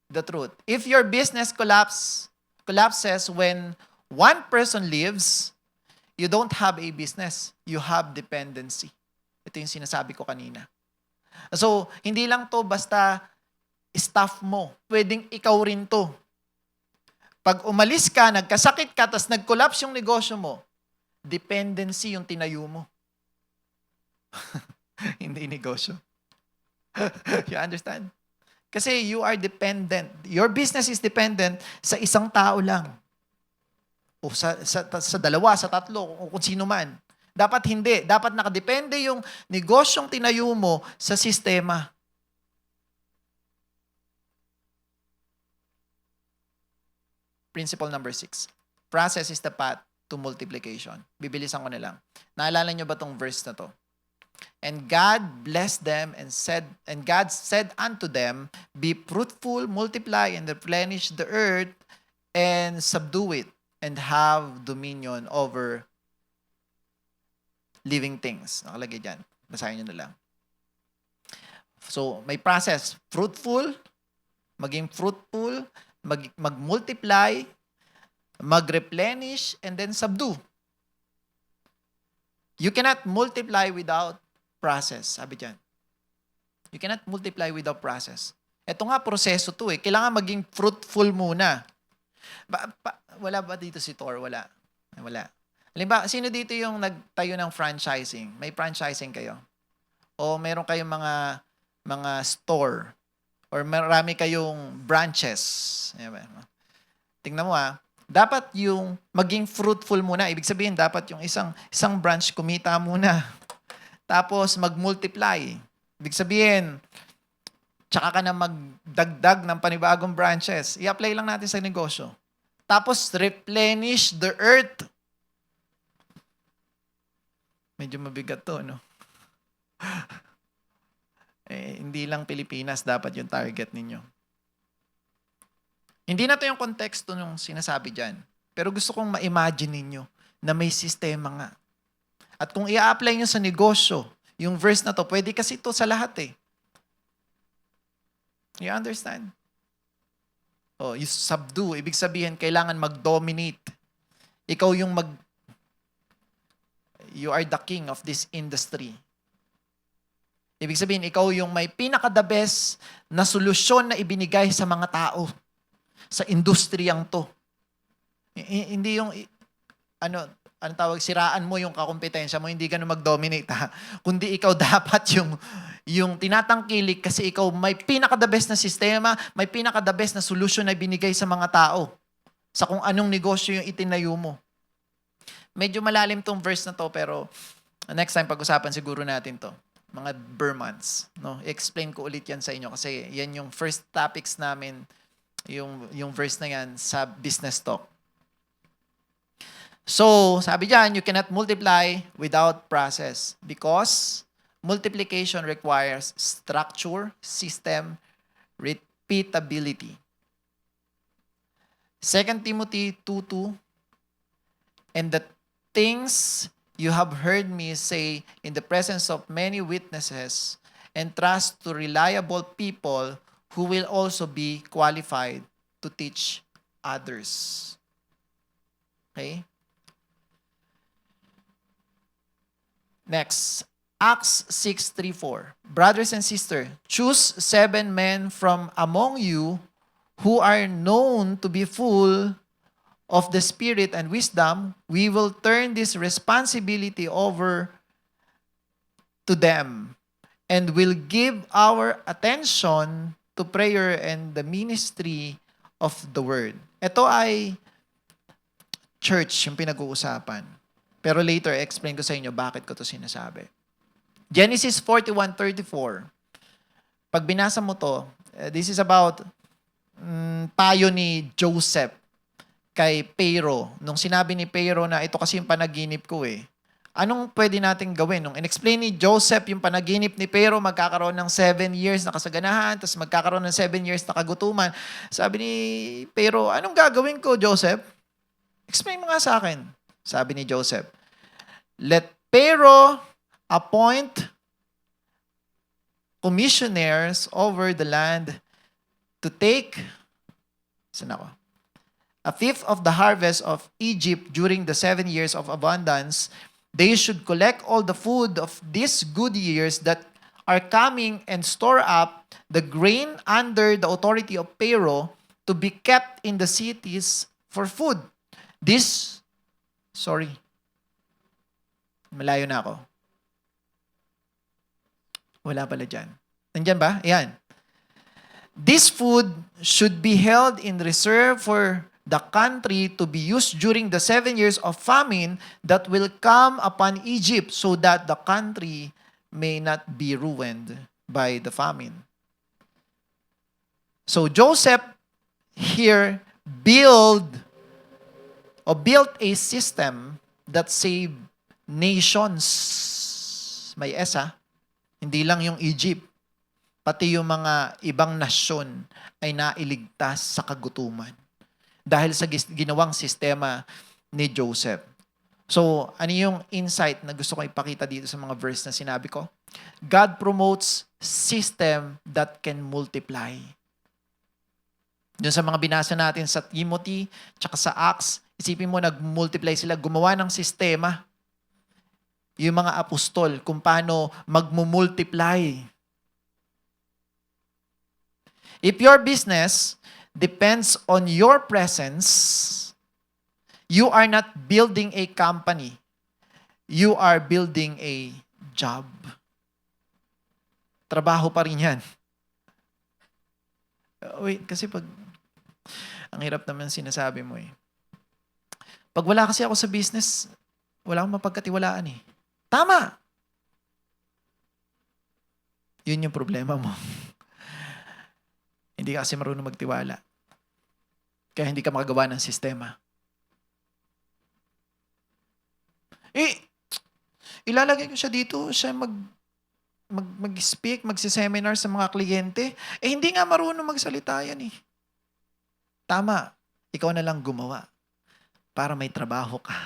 The truth. If your business collapses when one person leaves, you don't have a business. You have dependency. Ito yung sinasabi ko kanina. So, hindi lang to basta staff mo. Pwedeng ikaw rin to. Pag umalis ka, nagkasakit ka, tapos nag-collapse yung negosyo mo, dependency yung tinayo mo. Hindi negosyo. You understand? Kasi you are dependent. Your business is dependent sa isang tao lang. O sa dalawa, sa tatlo, o kung sino man. Dapat hindi. Dapat nakadepende yung negosyong tinayo mo sa sistema. Principle number 6. Process is the path to multiplication. Bibilisan ko na lang. Naalala nyo ba tong verse na to? And God blessed them and God said unto them, be fruitful, multiply, and replenish the earth, and subdue it, and have dominion over living things. Nakalagay dyan. Basahin nyo na lang. So, may process. Fruitful, maging fruitful, mag-multiply, mag-replenish, and then subdue. You cannot multiply without process. Sabi dyan. You cannot multiply without process. Ito nga, proseso to . Kailangan maging fruitful muna. Wala ba dito si Thor? Wala. Halimbawa, sino dito yung nagtayo ng franchising? May franchising kayo? O meron kayong mga mga store or marami kayong branches. Ayan. Tingnan mo dapat yung maging fruitful muna. Ibig sabihin, dapat yung isang branch kumita muna. Tapos mag-multiply. Ibig sabihin, tsaka ka na magdagdag ng panibagong branches. I-apply lang natin sa negosyo. Tapos replenish the earth. Medyo mabigat to, no? Hindi lang Pilipinas dapat yung target ninyo. Hindi na to yung konteksto nung sinasabi dyan. Pero gusto kong ma-imagine ninyo na may sistema nga. At kung i-apply nyo sa negosyo, yung verse na to, pwede kasi to sa lahat You understand? You subdue. Ibig sabihin, kailangan mag-dominate. Ikaw yung you are the king of this industry. Ibig sabihin, ikaw yung may pinaka-the best na solusyon na ibinigay sa mga tao sa industriyang to. Hindi yung, ano tawag, siraan mo yung kakompetensya mo, hindi ka na mag-dominate Kundi ikaw dapat yung tinatangkilik kasi ikaw may pinaka-the best na sistema, may pinaka-the best na solution na binigay sa mga tao sa kung anong negosyo yung itinayo mo. Medyo malalim tong verse na to pero next time pag-usapan siguro natin to. Mga Burmans. No? I-explain ko ulit yan sa inyo kasi yan yung first topics namin, yung verse na yan sa business talk. So, sabi dyan, you cannot multiply without process because multiplication requires structure, system, repeatability. 2 Timothy 2:2, and the things you have heard me say in the presence of many witnesses, entrust to reliable people who will also be qualified to teach others. Okay? Next, Acts 6:3-4. Brothers and sisters, choose 7 men from among you who are known to be full of the Spirit and wisdom. We will turn this responsibility over to them and will give our attention to prayer and the ministry of the word. Ito ay church yung pinag-uusapan. Pero later, explain ko sa inyo bakit ko to sinasabi. Genesis 41:34. Pag binasa mo to, this is about payo ni Joseph kay Pharaoh. Nung sinabi ni Pharaoh na ito kasi yung panaginip ko Anong pwede natin gawin? Nung in-explain ni Joseph yung panaginip ni Pharaoh, magkakaroon ng 7 years na kasaganahan, tapos magkakaroon ng 7 years na kagutuman. Sabi ni Pharaoh, anong gagawin ko, Joseph? Explain mo nga sa akin. Sabi ni Joseph, let Pharaoh appoint commissioners over the land to take a fifth of the harvest of Egypt during the 7 years of abundance. They should collect all the food of these good years that are coming and store up the grain under the authority of Pharaoh to be kept in the cities for food. Malayo na ako. Wala pala dyan. Nandyan ba? Ayan. This food should be held in reserve for the country to be used during the 7 years of famine that will come upon Egypt so that the country may not be ruined by the famine. So Joseph here built a system that saved nations. May hindi lang yung Egypt, pati yung mga ibang nasyon ay nailigtas sa kagutuman dahil sa ginawang sistema ni Joseph. So, ano yung insight na gusto ko ipakita dito sa mga verse na sinabi ko? God promotes system that can multiply. Doon sa mga binasa natin sa Timothy, tsaka sa Acts, isipin mo, nag-multiply sila, gumawa ng sistema. Yung mga apostol, kung paano mag-multiply. If your business depends on your presence, you are not building a company. You are building a job. trabaho pa rin yan. Wait, kasi ang hirap naman sinasabi mo eh. Pag wala kasi ako sa business, wala akong mapagkatiwalaan eh. Tama! Yun yung problema mo. Hindi ka kasi marunong magtiwala. Kaya hindi ka makagawa ng sistema. Ilalagay ko siya dito, siya mag-speak, magsiseminar sa mga kliyente. Hindi nga marunong magsalita yan eh. Tama, ikaw na lang gumawa para may trabaho ka.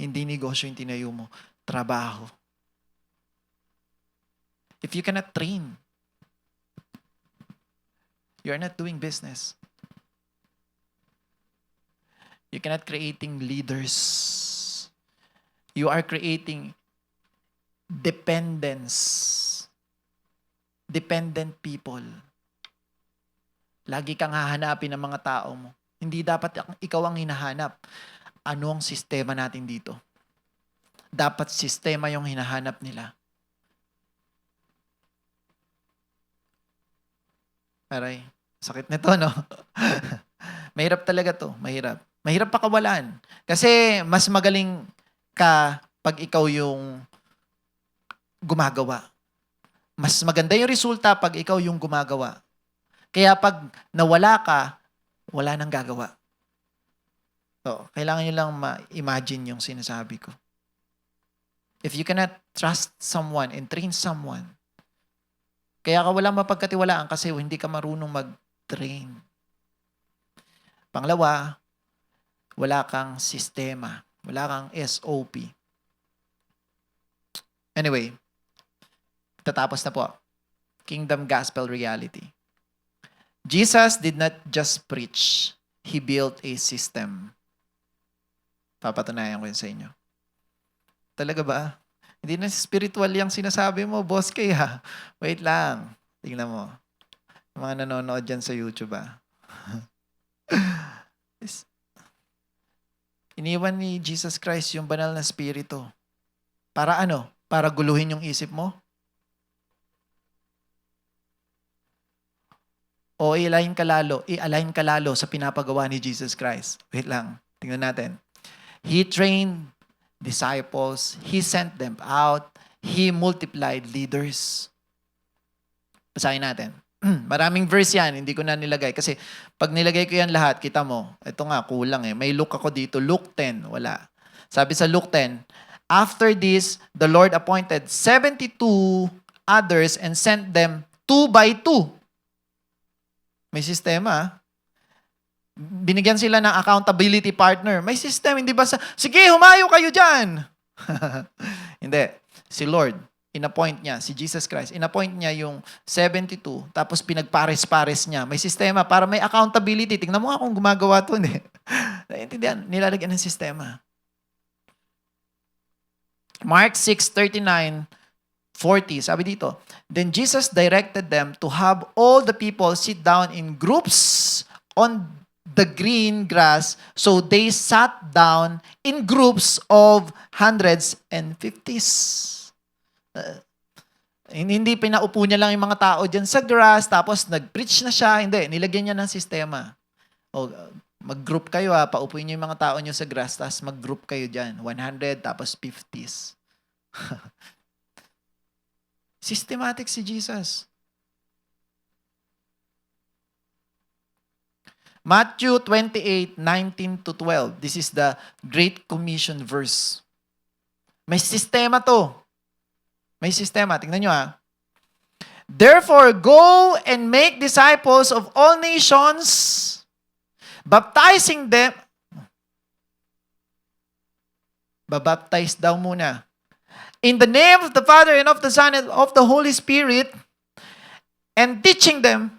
Hindi negosyo yung tinayo mo, trabaho. If you cannot train, you are not doing business. You cannot creating leaders. You are creating dependent people. Lagi kang hahanapin ng mga tao mo. Hindi dapat ikaw ang hinahanap. Ano ang sistema natin dito? Dapat sistema yung hinahanap nila. Aray, sakit nito, no? Mahirap talaga to. Mahirap. Mahirap pakawalan. Kasi mas magaling ka pag ikaw yung gumagawa. Mas maganda yung resulta pag ikaw yung gumagawa. Kaya pag nawala ka, wala nang gagawa. So, kailangan nyo lang ma-imagine yung sinasabi ko. If you cannot trust someone and train someone, kaya ka walang mapagkatiwalaan kasi hindi ka marunong mag-train. Pangalawa, wala kang sistema. Wala kang SOP. Anyway, tatapos na po. Kingdom Gospel Reality. Jesus did not just preach. He built a system. Papatunayan ko yun sa inyo. Talaga ba? Hindi na spiritual yung sinasabi mo, boss kaya. Wait lang. Tingnan mo. Mga nanonood dyan sa YouTube Iniwan ni Jesus Christ yung banal na spirito. Para ano? Para guluhin yung isip mo? O i-align ka lalo sa pinapagawa ni Jesus Christ. Wait lang. Tingnan natin. He trained disciples. He sent them out. He multiplied leaders. Basahin natin. Maraming verse yan, hindi ko na nilagay. Kasi pag nilagay ko yan lahat, kita mo, ito nga, kulang eh. May Luke ako dito. Luke 10, wala. Sabi sa Luke 10, after this, the Lord appointed 72 others and sent them 2 by 2. May sistema. Binigyan sila ng accountability partner. May system, hindi ba sige, humayo kayo dyan. Hindi. Si Lord, inappoint niya, si Jesus Christ, inappoint niya yung 72, tapos pinagpares-pares niya. May sistema para may accountability. Tingnan mo nga kung gumagawa ito. Naiintindihan, nilalagyan ng sistema. Mark 6:39-40, sabi dito, then Jesus directed them to have all the people sit down in groups on the green grass, so they sat down in groups of hundreds and fifties. Hindi pinaupo niya lang yung mga tao dyan sa grass, tapos nag-preach na siya. Hindi, nilagyan niya ng sistema. O, mag-group kayo paupuin niyo yung mga tao niyo sa grass, tapos mag-group kayo dyan. 100, tapos 50s. Systematic si Jesus. Matthew 28:19-12. This is the Great Commission verse. May sistema to. May sistema. Tingnan nyo Therefore, go and make disciples of all nations, baptizing them. Babaptize daw muna. In the name of the Father and of the Son and of the Holy Spirit, and teaching them.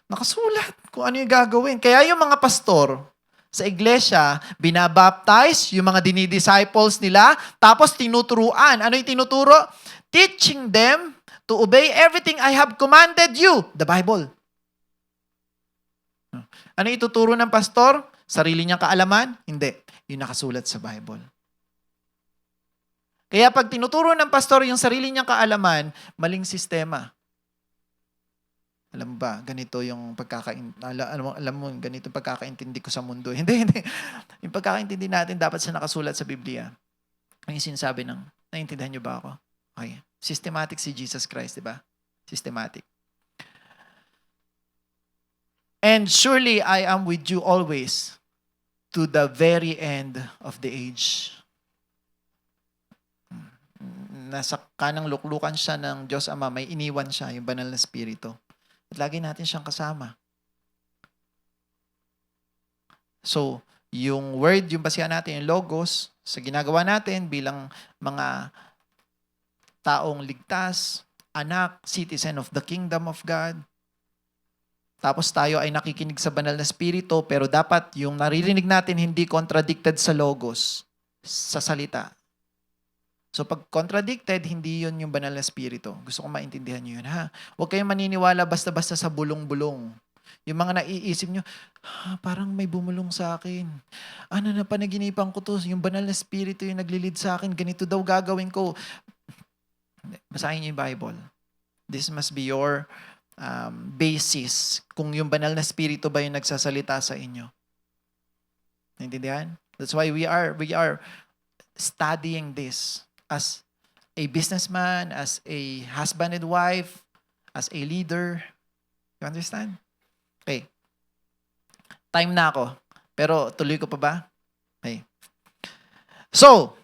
Nakasulat kung ano yung gagawin. Kaya yung mga pastor sa iglesia, binabaptize yung mga dinidisciples nila, tapos tinuturuan. Ano yung tinuturo? Teaching them to obey everything I have commanded you. The Bible. Ano yung ituturo ng pastor? Sarili niyang kaalaman? Hindi. Yung nakasulat sa Bible. Kaya pag tinuturo ng pastor yung sarili niyang kaalaman, maling sistema. Alam mo ba, ganito yung alam mo, ganito yung pagkakaintindi ko sa mundo. Hindi. Yung pagkakaintindi natin, dapat siya nakasulat sa Biblia. Yung sinasabi ng, naiintindihan niyo ba ako? Okay. Systematic si Jesus Christ, di ba? Systematic. And surely I am with you always to the very end of the age. Nasa kanang luklukan siya ng Diyos Ama, may iniwan siya, yung banal na Espiritu. At lagi natin siyang kasama. So, yung word, yung basihan natin, yung logos, sa ginagawa natin bilang mga taong ligtas, anak, citizen of the kingdom of God. Tapos tayo ay nakikinig sa banal na Espiritu, pero dapat yung naririnig natin hindi contradicted sa logos, sa salita. So pag contradicted, hindi yun yung banal na Espiritu. Gusto ko maintindihan nyo yun, ha? Huwag kayong maniniwala basta-basta sa bulong-bulong. Yung mga naiisip nyo, parang may bumulong sa akin. Ano na panaginipan ko to? Yung banal na Espiritu yung naglilid sa akin. Ganito daw gagawin ko. Basahin nyo yung Bible. This must be your basis. Kung yung banal na Espiritu ba yung nagsasalita sa inyo. Naintindihan? That's why we are studying this. As a businessman, as a husband and wife, as a leader. You understand? Okay. Time na ako. Pero tuloy ko pa ba? Okay. So,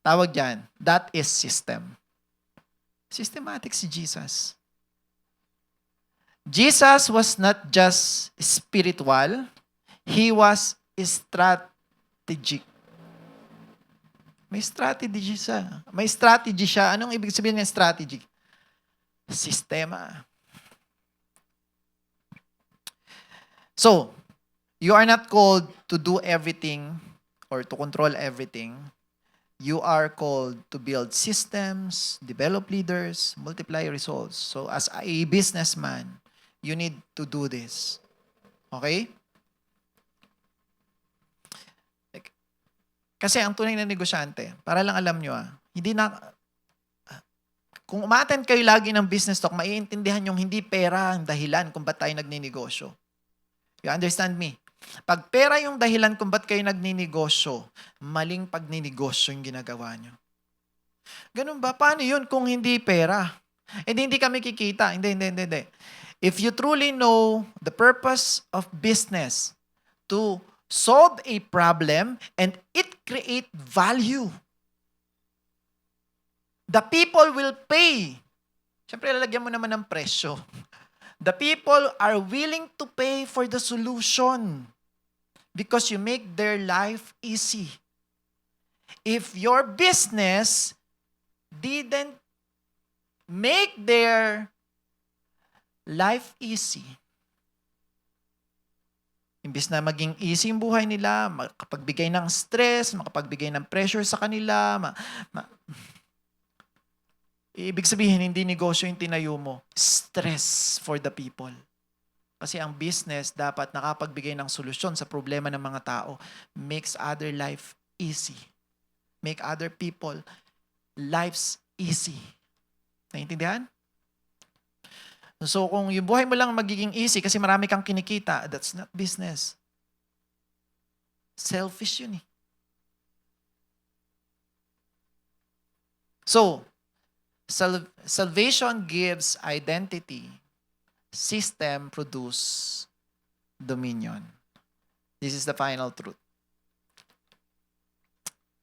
tawag dyan, that is system. Systematic si Jesus. Jesus was not just spiritual, He was strategic. May strategy siya. May strategy siya. Anong ibig sabihin ng strategy? Sistema. So, you are not called to do everything or to control everything. You are called to build systems, develop leaders, multiply results. So, as a businessman, you need to do this. Okay? Kasi ang tunay na negosyante, para lang alam nyo kung umattend kayo lagi ng business talk, maiintindihan yung hindi pera ang dahilan kung ba't tayo nagninegosyo. You understand me? Pag pera yung dahilan kung ba't kayo nagninegosyo, maling pagninegosyo yung ginagawa nyo. Ganun ba? Paano yun kung hindi pera? Hindi kami kikita. Hindi. If you truly know the purpose of business to solve a problem and it create value, the people will pay. Siyempre, lalagyan mo naman ng presyo. The people are willing to pay for the solution because you make their life easy. If your business didn't make their life easy, imbis na maging easy yung buhay nila, makapagbigay ng stress, makapagbigay ng pressure sa kanila, ibig sabihin, hindi negosyo yung tinayo mo. Stress for the people. Kasi ang business dapat nakapagbigay ng solusyon sa problema ng mga tao. Makes other life easy. Make other people lives easy. Naintindihan? So kung yung buhay mo lang magiging easy kasi marami kang kinikita, that's not business. Selfish yun eh. So, salvation gives identity. System produce dominion. This is the final truth.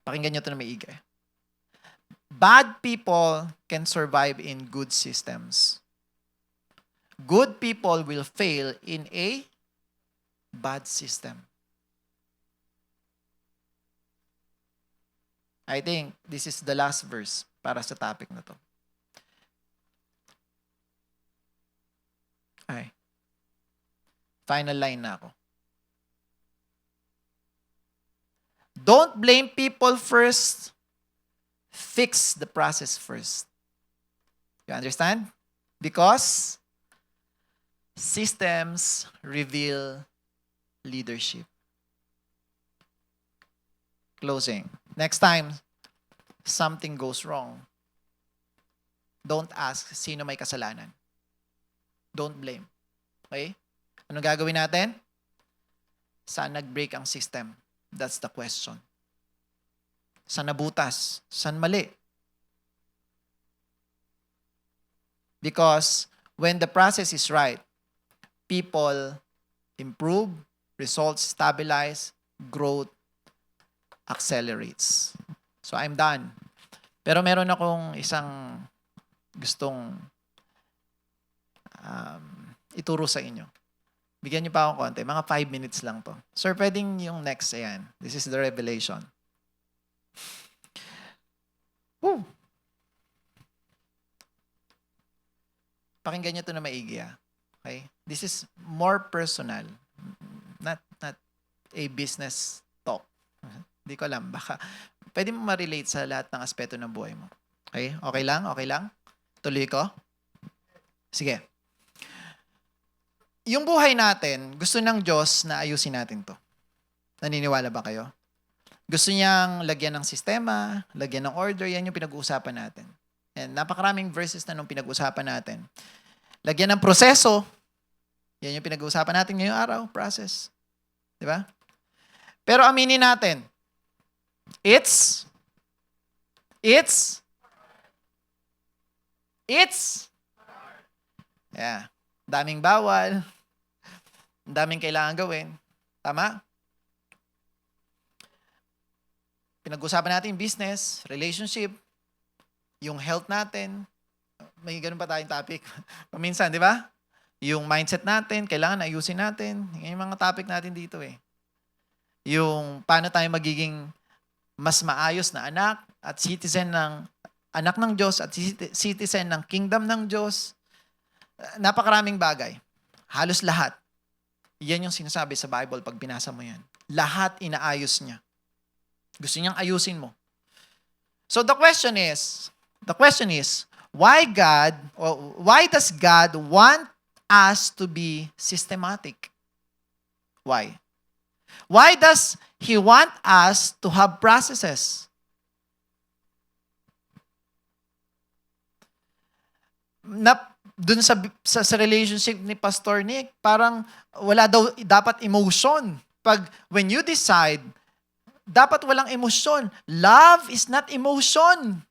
Pakinggan nyo ito na maigi. Bad people can survive in good systems. Good people will fail in a bad system. I think this is the last verse para sa topic na to. Ay. Final line na ako. Don't blame people first. Fix the process first. You understand? Because systems reveal leadership. Closing. Next time, something goes wrong, don't ask sino may kasalanan. Don't blame. Okay? Anong gagawin natin? Saan nag-break ang system? That's the question. Saan nabutas? Saan mali? Because when the process is right, people improve, results stabilize, growth accelerates. So I'm done. Pero meron akong isang gustong ituro sa inyo. Bigyan niyo pa ako konti. Mga 5 minutes lang to. Sir, pwedeng yung next, ayan. This is the revelation. Woo! Pakinggan niyo to na maigi, ah. Okay? This is more personal. Not a business talk. Hindi ko alam. Baka pwede mo ma-relate sa lahat ng aspeto ng buhay mo. Okay? Okay lang? Okay lang? Tuloy ko? Sige. Yung buhay natin, gusto ng Diyos na ayusin natin to. Naniniwala ba kayo? Gusto niyang lagyan ng sistema, lagyan ng order, yan yung pinag-uusapan natin. And napakaraming verses na nung pinag-uusapan natin. Lagyan ng proseso, yan yung pinag-uusapan natin ngayong araw, process. Di ba? Pero aminin natin, it's yeah. Daming bawal. Daming kailangan gawin. Tama? Pinag-usapan natin business, relationship, yung health natin. May ganun pa tayong topic. Paminsan, di ba? Yung mindset natin, kailangan ayusin natin. Yung mga topic natin dito eh. Yung paano tayo magiging mas maayos na anak at citizen ng anak ng Diyos at citizen ng kingdom ng Diyos. Napakaraming bagay. Halos lahat. Yan yung sinasabi sa Bible pag binasa mo yan. Lahat inaayos niya. Gusto niyang ayusin mo. So the question is, why does God want us to be systematic? Why? Why does He want us to have processes? Dun sa relationship ni Pastor Nick, parang wala daw dapat emotion. When you decide, dapat walang emosyon. Love is not emotion.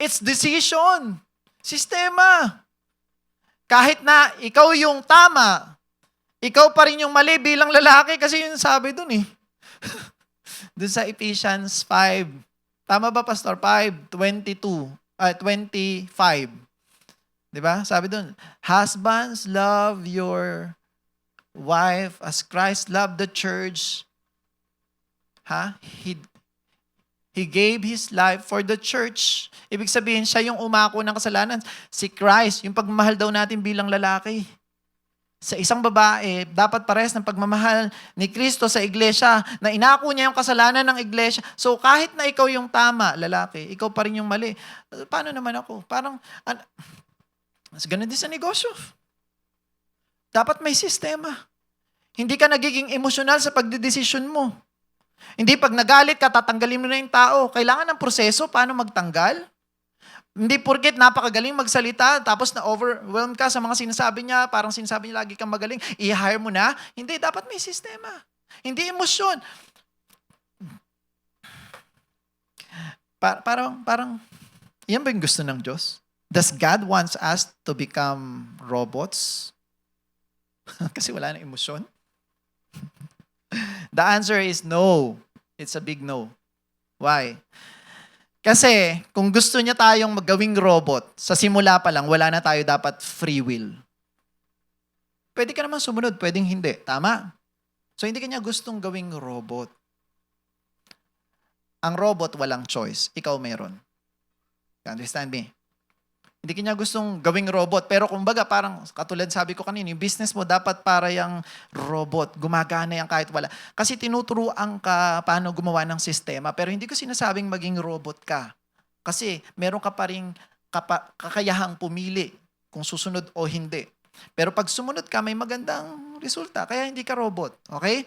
It's decision. Sistema. Kahit na ikaw yung tama, ikaw pa rin yung mali bilang lalaki kasi yun sabi dun eh. Dun sa Ephesians 5. Tama ba, Pastor? 5:25. Diba? Sabi dun, husbands, love your wife as Christ loved the church. He gave His life for the church. Ibig sabihin, siya yung umako ng kasalanan. Si Christ, yung pagmamahal daw natin bilang lalaki. Sa isang babae, dapat pares ng pagmamahal ni Kristo sa iglesia na inako niya yung kasalanan ng iglesia. So kahit na ikaw yung tama, lalaki, ikaw pa rin yung mali. Paano naman ako? Parang, ganun din sa negosyo. Dapat may sistema. Hindi ka nagiging emosyonal sa pagdedesisyon mo. Hindi pag nagalit ka, tatanggalin mo na yung tao. Kailangan ng proseso, paano magtanggal? Hindi porket napakagaling magsalita, tapos na-overwhelm ka sa mga sinasabi niya, parang sinasabi niya lagi kang magaling, i-hire mo na. Hindi, dapat may sistema. Hindi emosyon. Parang, yan ba yung gusto ng Diyos? Does God wants us to become robots? Kasi wala nang emosyon? The answer is no. It's a big no. Why? Kasi kung gusto niya tayong magawing robot, sa simula pa lang, wala na tayo dapat free will. Pwede ka naman sumunod, pwedeng hindi. Tama? So hindi ka niya gustong gawing robot. Ang robot walang choice. Ikaw meron. You understand me? Hindi kanya gustong gawing robot. Pero kumbaga parang katulad sabi ko kanina, yung business mo dapat para yung robot. Gumagana yan kahit wala. Kasi tinuturuan ka paano gumawa ng sistema. Pero hindi ko sinasabing maging robot ka. Kasi meron ka pa rin kakayahang pumili kung susunod o hindi. Pero pag sumunod ka, may magandang resulta. Kaya hindi ka robot. Okay?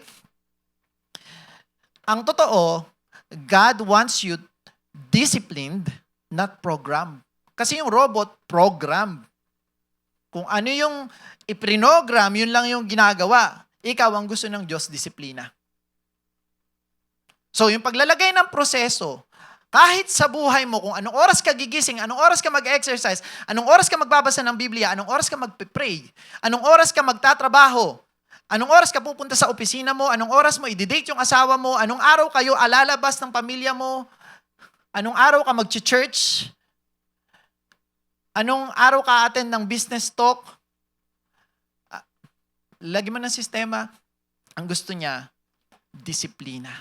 Ang totoo, God wants you disciplined, not programmed. Kasi yung robot, programmed. Kung ano yung iprinogram, yun lang yung ginagawa. Ikaw, ang gusto ng Diyos, disiplina. So, yung paglalagay ng proseso, kahit sa buhay mo, kung anong oras ka gigising, anong oras ka mag-exercise, anong oras ka magbabasa ng Biblia, anong oras ka magpe-pray, anong oras ka magtatrabaho, anong oras ka pupunta sa opisina mo, anong oras mo i-date yung asawa mo, anong araw kayo alalabas ng pamilya mo, anong araw ka mag-church, anong araw ka attend ng business talk, lagi mo ng sistema, ang gusto niya, disiplina.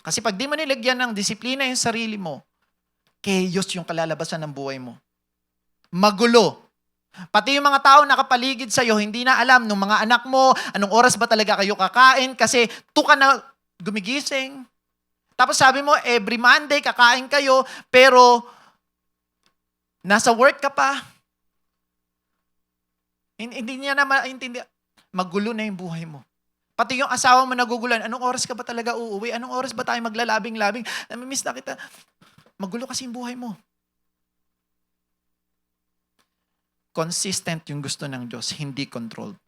Kasi pag di mo nilagyan ng disiplina yung sarili mo, chaos yung kalalabasan ng buhay mo. Magulo. Pati yung mga tao nakapaligid sa'yo, hindi na alam ng mga anak mo, anong oras ba talaga kayo kakain kasi ka na gumigising. Tapos sabi mo, every Monday kakain kayo, pero nasa work ka pa. Hindi niya na maintindihan. Magulo na yung buhay mo. Pati yung asawa mo nagugulan, anong oras ka ba talaga uuwi? Anong oras ba tayo maglalabing-labing? Namimiss na kita. Magulo kasi yung buhay mo. Consistent yung gusto ng Diyos, hindi controlled.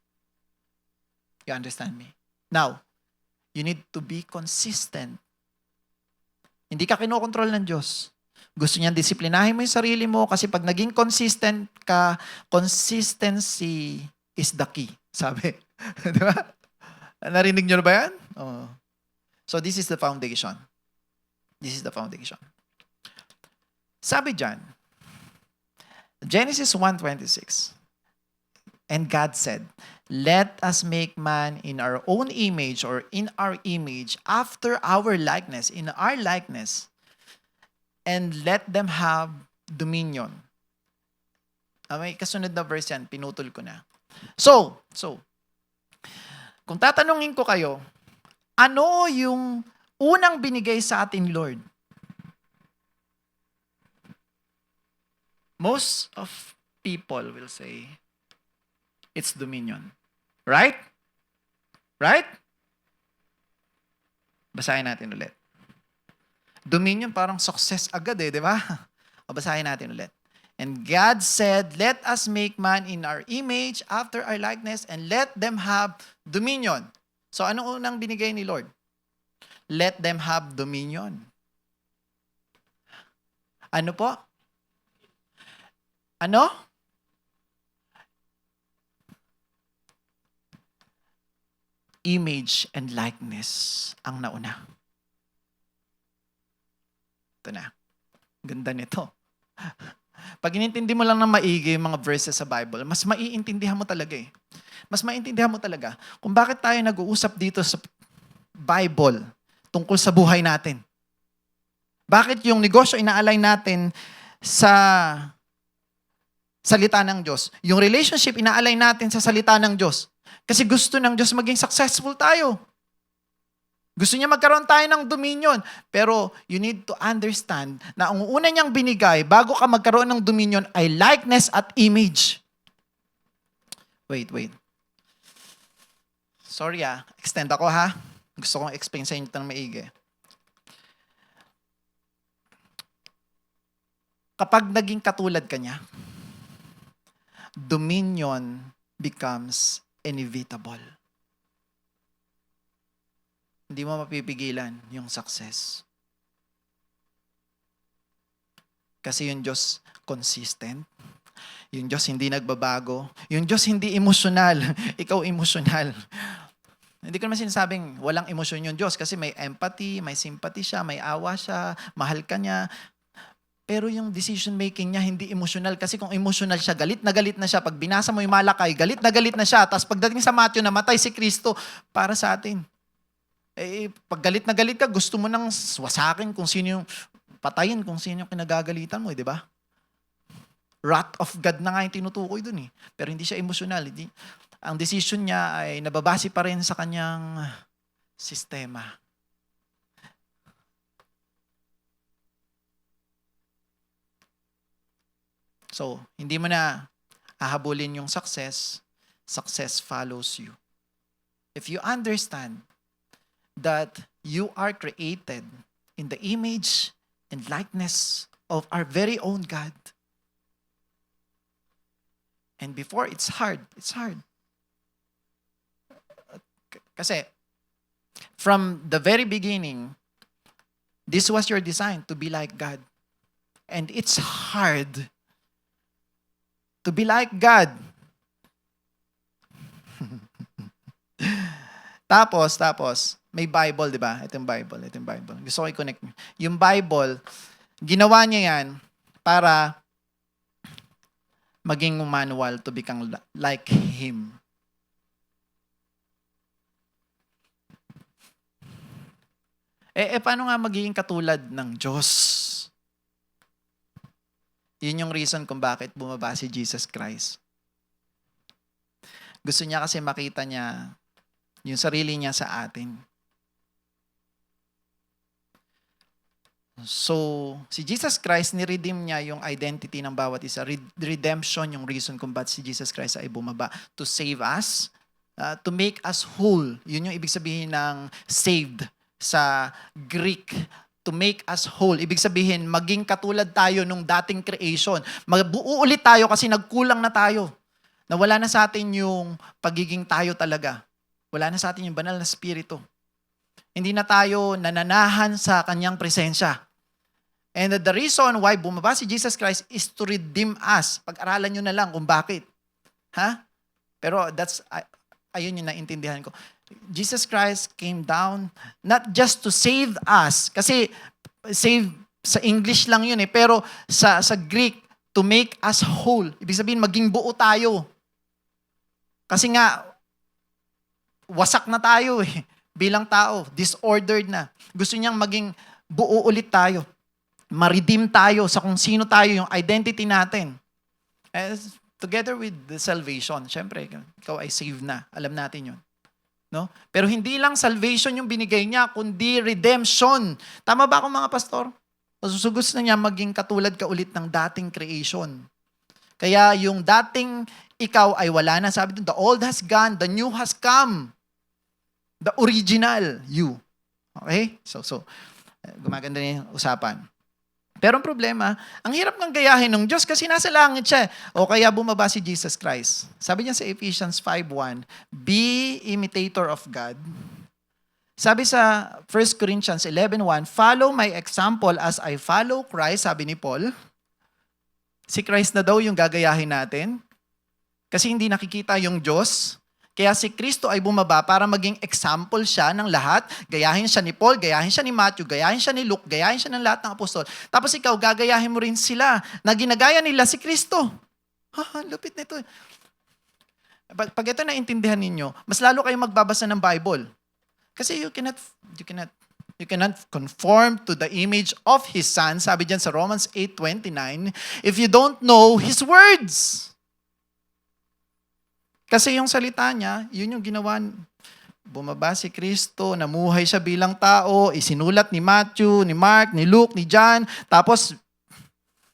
You understand me? Now, you need to be consistent. Hindi ka kinokontrol ng Diyos. Gusto niyan disiplinahin mo yung sarili mo kasi pag naging consistent ka, consistency is the key. Sabi. Di ba? Narinig nyo na ba yan? Oh. So this is the foundation. This is the foundation. Sabi dyan, Genesis 1:26, and God said, let us make man in our own image or in our image after our likeness, in our likeness, and let them have dominion. May kasunod na verse yan, pinutol ko na. So, kung tatanungin ko kayo, ano yung unang binigay sa atin, Lord? Most of people will say, it's dominion. Right? Right? Basahin natin ulit. Dominion parang success agad di ba? O basahin natin ulit. And God said, let us make man in our image, after our likeness, and let them have dominion. So anong unang binigay ni Lord? Let them have dominion. Ano po? Ano? Image and likeness ang nauna. Ito na. Ganda nito. Pag inintindi mo lang ng maigi yung mga verses sa Bible, mas maiintindihan mo talaga eh. Mas maiintindihan mo talaga kung bakit tayo nag-uusap dito sa Bible tungkol sa buhay natin. Bakit yung negosyo ina-align natin sa salita ng Diyos. Yung relationship ina-align natin sa salita ng Diyos. Kasi gusto ng Diyos maging successful tayo. Gusto niya magkaroon tayo ng dominion. Pero you need to understand na ang una niyang binigay bago ka magkaroon ng dominion ay likeness at image. Wait. Sorry extend ako Gusto kong explain sa inyo ito ng maigi. Kapag naging katulad ka niya, dominion becomes inevitable. Hindi mo mapipigilan yung success. Kasi yung Diyos consistent. Yung Diyos hindi nagbabago. Yung Diyos hindi emosyonal. Ikaw emosyonal. Hindi ko naman sinasabing walang emosyon yung Diyos kasi may empathy, may sympathy siya, may awa siya, mahal ka niya. Pero yung decision making niya hindi emosyonal kasi kung emosyonal siya, galit na siya. Pag binasa mo yung Malakay, galit na siya. Tapos pagdating sa Matthew, namatay si Kristo para sa atin. Pag galit na galit ka, gusto mo nang wasakin kung sino yung patayin, kung sino yung kinagagalitan mo, di ba? Wrath of God na nga yung tinutukoy dun Pero hindi siya emosyonal. Ang decision niya ay nababase pa rin sa kanyang sistema. So, hindi mo na hahabulin yung success. Success follows you. If you understand that you are created in the image and likeness of our very own God. And before, it's hard. It's hard. Kasi, from the very beginning, this was your design, to be like God. And it's hard to be like God. Tapos, may Bible, di ba? Ito yung Bible. Gusto ko i-connect. Yung Bible, ginawa niya yan para maging manual to become like Him. Paano nga magiging katulad ng Diyos? Yun yung reason kung bakit bumaba si Jesus Christ. Gusto niya kasi makita niya yung sarili niya sa atin. So, si Jesus Christ, ni-redeem niya yung identity ng bawat isa. Redemption yung reason kung bakit si Jesus Christ ay bumaba. To save us, to make us whole. Yun yung ibig sabihin ng saved sa Greek. To make us whole. Ibig sabihin, maging katulad tayo nung dating creation. Magbuo ulit tayo kasi nagkulang na tayo. Nawala na sa atin yung pagiging tayo talaga. Wala na sa atin yung banal na spirito. Hindi na tayo nananahan sa kanyang presensya. And the reason why bumaba si Jesus Christ is to redeem us. Pag-aralan nyo na lang kung bakit. Ha? Pero ayun yung naintindihan ko. Jesus Christ came down not just to save us. Kasi save sa English lang yun eh. Pero sa Greek, to make us whole. Ibig sabihin, maging buo tayo. Kasi nga, wasak na tayo eh. Bilang tao, disordered na. Gusto niyang maging buo ulit tayo. Ma-redeem tayo sa kung sino tayo, yung identity natin. Together with the salvation, syempre, ikaw ay saved na. Alam natin yun. No? Pero hindi lang salvation yung binigay niya, kundi redemption. Tama ba ako mga pastor? Gusto na niya maging katulad ka ulit ng dating creation. Kaya yung dating ikaw ay wala na. Sabi doon, the old has gone, the new has come. The original you. Okay? So gumaganda na yung usapan. Pero ang problema, ang hirap ng gayahin ng Diyos kasi nasa langit siya. O kaya bumaba si Jesus Christ. Sabi niya sa Ephesians 5:1, be imitator of God. Sabi sa 1 Corinthians 11:1, follow my example as I follow Christ, sabi ni Paul. Si Christ na daw yung gagayahin natin. Kasi hindi nakikita yung Diyos. Kaya si Kristo ay bumaba para maging example siya ng lahat. Gayahin siya ni Paul, gayahin siya ni Matthew, gayahin siya ni Luke, gayahin siya ng lahat ng apostol. Tapos ikaw, gagayahin mo rin sila na ginagaya nila si Kristo. Lupit na ito. Pag ito naintindihan ninyo, mas lalo kayong magbabasa ng Bible. Kasi you cannot conform to the image of His Son. Sabi diyan sa Romans 8:29, if you don't know His words. Kasi yung salita niya, yun yung ginawa. Bumaba si Kristo, namuhay siya bilang tao, isinulat ni Matthew, ni Mark, ni Luke, ni John. Tapos,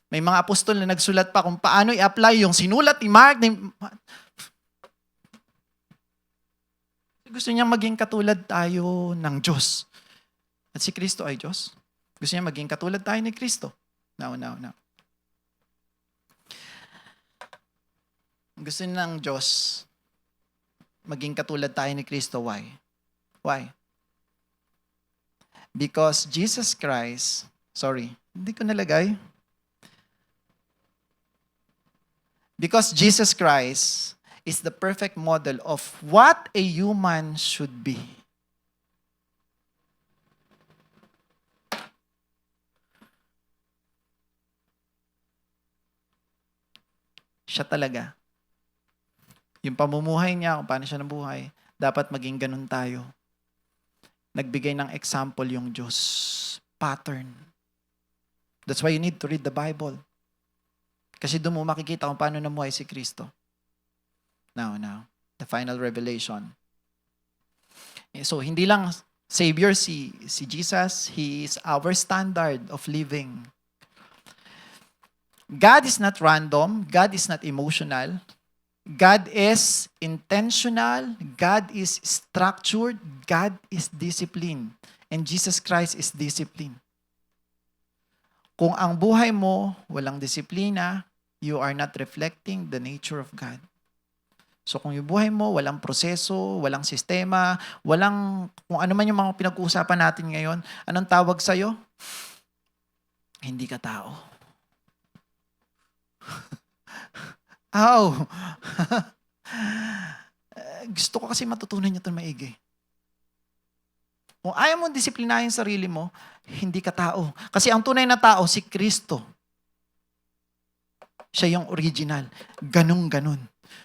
may mga apostol na nagsulat pa kung paano i-apply yung sinulat ni Mark. Gusto niya maging katulad tayo ng Diyos. At si Kristo ay Diyos. Gusto niya maging katulad tayo ni Kristo. Now. Gusto ng Diyos maging katulad tayo ni Kristo. Why? Why? Because Jesus Christ, hindi ko nalagay. Because Jesus Christ is the perfect model of what a human should be. Siya talaga. Yung pamumuhay niya, kung paano siya nabuhay, dapat maging ganun tayo. Nagbigay ng example yung Diyos. Pattern. That's why you need to read the Bible. Kasi doon mo makikita kung paano namuhay si Kristo. Now, the final revelation. So, hindi lang Savior si Jesus, He is our standard of living. God is not random. God is not emotional. God is intentional. God is structured. God is disciplined. And Jesus Christ is disciplined. Kung ang buhay mo walang disiplina, you are not reflecting the nature of God. So kung yung buhay mo, walang proseso, walang sistema, walang kung ano man yung mga pinag-uusapan natin ngayon, anong tawag sa'yo? Hindi ka tao. Aw! Gusto ko kasi matutunan nyo ito maigi. Kung ayaw mo disiplinahin sarili mo, hindi ka tao. Kasi ang tunay na tao, si Kristo. Siya yung original. Ganun.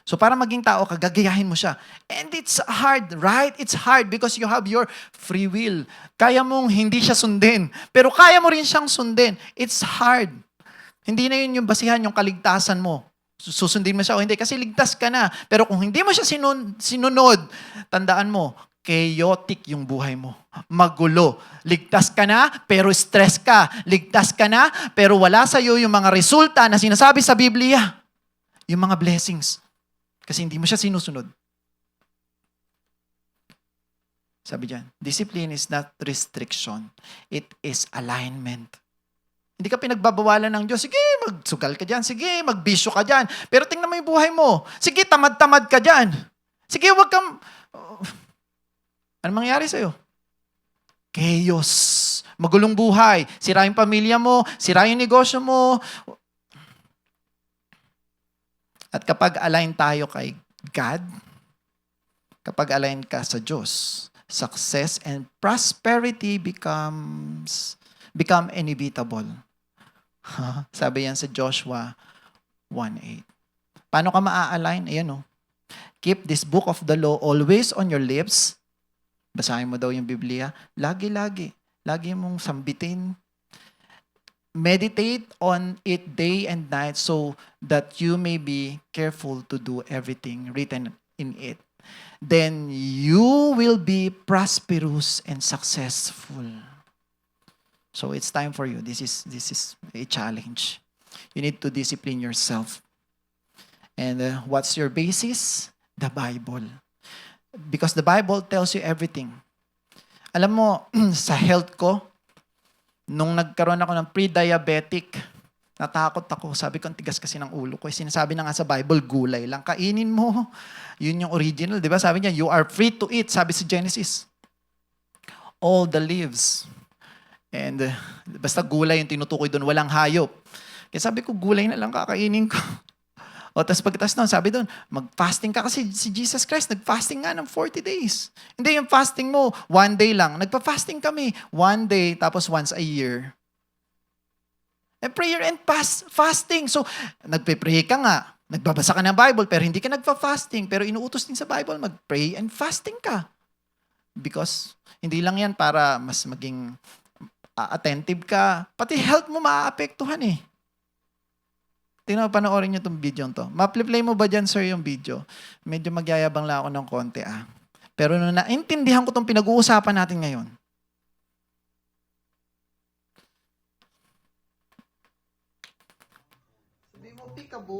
So para maging tao, kagagayahin mo siya. And it's hard, right? It's hard because you have your free will. Kaya mong hindi siya sundin. Pero kaya mo rin siyang sundin. It's hard. Hindi na yun yung basihan, yung kaligtasan mo. Susundin mo siya o hindi kasi ligtas ka na. Pero kung hindi mo siya sinunod, tandaan mo, chaotic yung buhay mo. Magulo. Ligtas ka na, pero stress ka. Ligtas ka na, pero wala sa iyo yung mga resulta na sinasabi sa Biblia. Yung mga blessings. Kasi hindi mo siya sinusunod. Sabi diyan, discipline is not restriction. It is alignment. Hindi ka pinagbabawalan ng Diyos. Sige, magsugal ka dyan. Sige, magbisyo ka dyan. Pero tingnan mo yung buhay mo. Sige, tamad-tamad ka dyan. Sige, wag kang... Ano mangyari sa'yo? Chaos. Magulong buhay. Sira yung pamilya mo. Sira yung negosyo mo. At kapag align tayo kay God, kapag align ka sa Diyos, success and prosperity become inevitable. Sabi yan sa Joshua 1:8. Paano ka maa-align? Ayan o. Keep this book of the law always on your lips. Basahin mo daw yung Biblia. Lagi. Lagi mong sambitin. Meditate on it day and night so that you may be careful to do everything written in it. Then you will be prosperous and successful. So it's time for you. This is a challenge. You need to discipline yourself. And what's your basis? The Bible. Because the Bible tells you everything. Alam mo, sa health ko, nung nagkaroon ako ng pre-diabetic, natakot ako. Sabi ko, ang tigas kasi ng ulo ko. Sinasabi na nga sa Bible, gulay lang. Kainin mo. Yun yung original. Di ba? Sabi niya, you are free to eat. Sabi sa Genesis. All the leaves. And basta gulay yung tinutukoy doon. Walang hayop. Kaya sabi ko, gulay na lang kakainin ko. O, tapos pagkatapos nun, sabi doon, mag-fasting ka kasi si Jesus Christ, nag-fasting nga ng 40 days. Hindi yung fasting mo, 1 day lang. Nagpa-fasting kami, 1 day, tapos once a year. And prayer and fasting. So, nagpe-pray ka nga. Nagbabasa ka ng Bible, pero hindi ka nagpa-fasting. Pero inuutos din sa Bible, mag-pray and fasting ka. Because, hindi lang yan para mas maging attentive ka. Pati health mo maaapektuhan eh. Tingnan mo, panoorin nyo itong video to. Ma-play mo ba dyan, sir, yung video? Medyo magyayabang lang ako ng konti, ah. Pero nung naintindihan ko itong pinag-uusapan natin ngayon,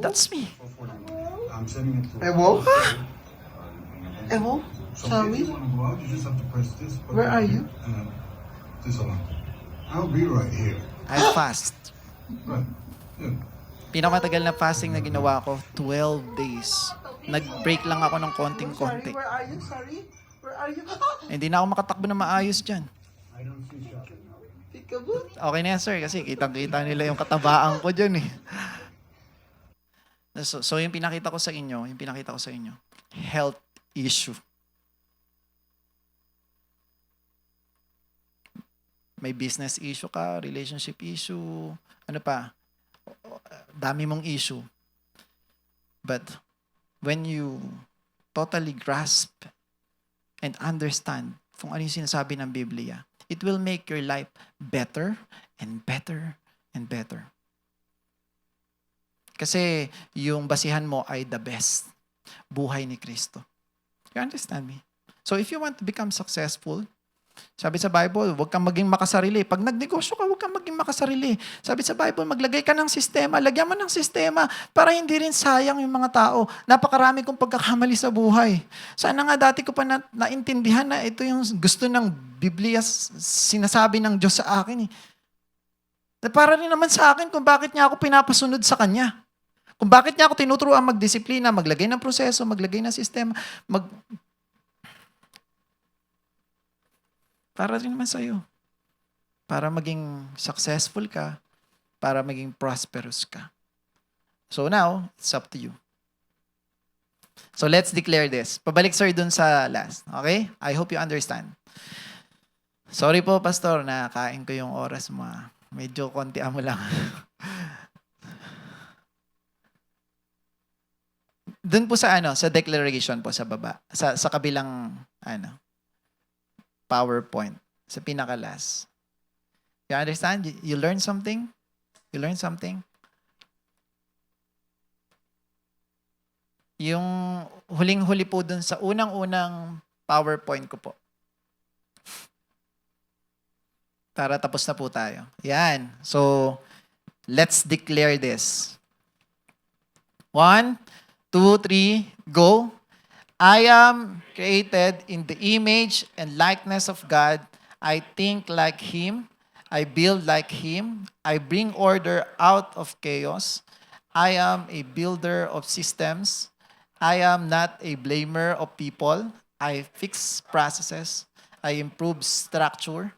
that's me. Ewo? Ewo? Sorry? Where are you? This one. I'll be right here. I fast. Right. Yeah. Pinakamatagal na fasting na ginawa ko, 12 days. Nag-break lang ako ng konting-konti. Where are you? Sorry? Where are you? Hindi na ako makatakbo na maayos dyan. Peekaboo? Okay na yan, sir, kasi kitang-kita nila yung katabaan ko dyan eh. So yung pinakita ko sa inyo, health issue. May business issue ka, relationship issue, ano pa, dami mong issue. But when you totally grasp and understand kung ano yung sinasabi ng Biblia, it will make your life better and better and better. Kasi yung basihan mo ay the best. Buhay ni Kristo. You understand me? So if you want to become successful, sabi sa Bible, huwag kang maging makasarili. Pag nagnegosyo ka, huwag kang maging makasarili. Sabi sa Bible, maglagay ka ng sistema. Lagyan mo ng sistema para hindi rin sayang yung mga tao. Napakarami kong pagkakamali sa buhay. Sana nga dati ko pa naintindihan na ito yung gusto ng Biblia sinasabi ng Diyos sa akin. Eh. Para rin naman sa akin kung bakit niya ako pinapasunod sa kanya. Kung bakit niya ako tinuturuan magdisiplina, maglagay ng proseso, maglagay ng sistema, para rin naman sa'yo. Para maging successful ka, para maging prosperous ka. So now, it's up to you. So let's declare this. Pabalik sir dun sa last. Okay? I hope you understand. Sorry po, Pastor, nakain ko yung oras mo. Medyo konti mo lang. Dun po sa sa declaration po sa baba. Sa kabilang PowerPoint. Sa pinaka-last. You understand? You learn something? You learn something? Yung huling-huli po dun sa unang-unang PowerPoint ko po. Tara, tapos na po tayo. Yan. So, let's declare this. 1, 2, 3, go. I am created in the image and likeness of God. I think like Him. I build like Him. I bring order out of chaos. I am a builder of systems. I am not a blamer of people. I fix processes. I improve structure.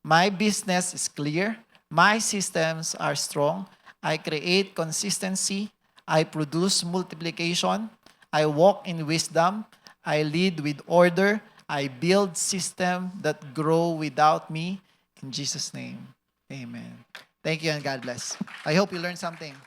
My business is clear. My systems are strong. I create consistency. I produce multiplication. I walk in wisdom. I lead with order. I build systems that grow without me. In Jesus' name, amen. Thank you and God bless. I hope you learned something.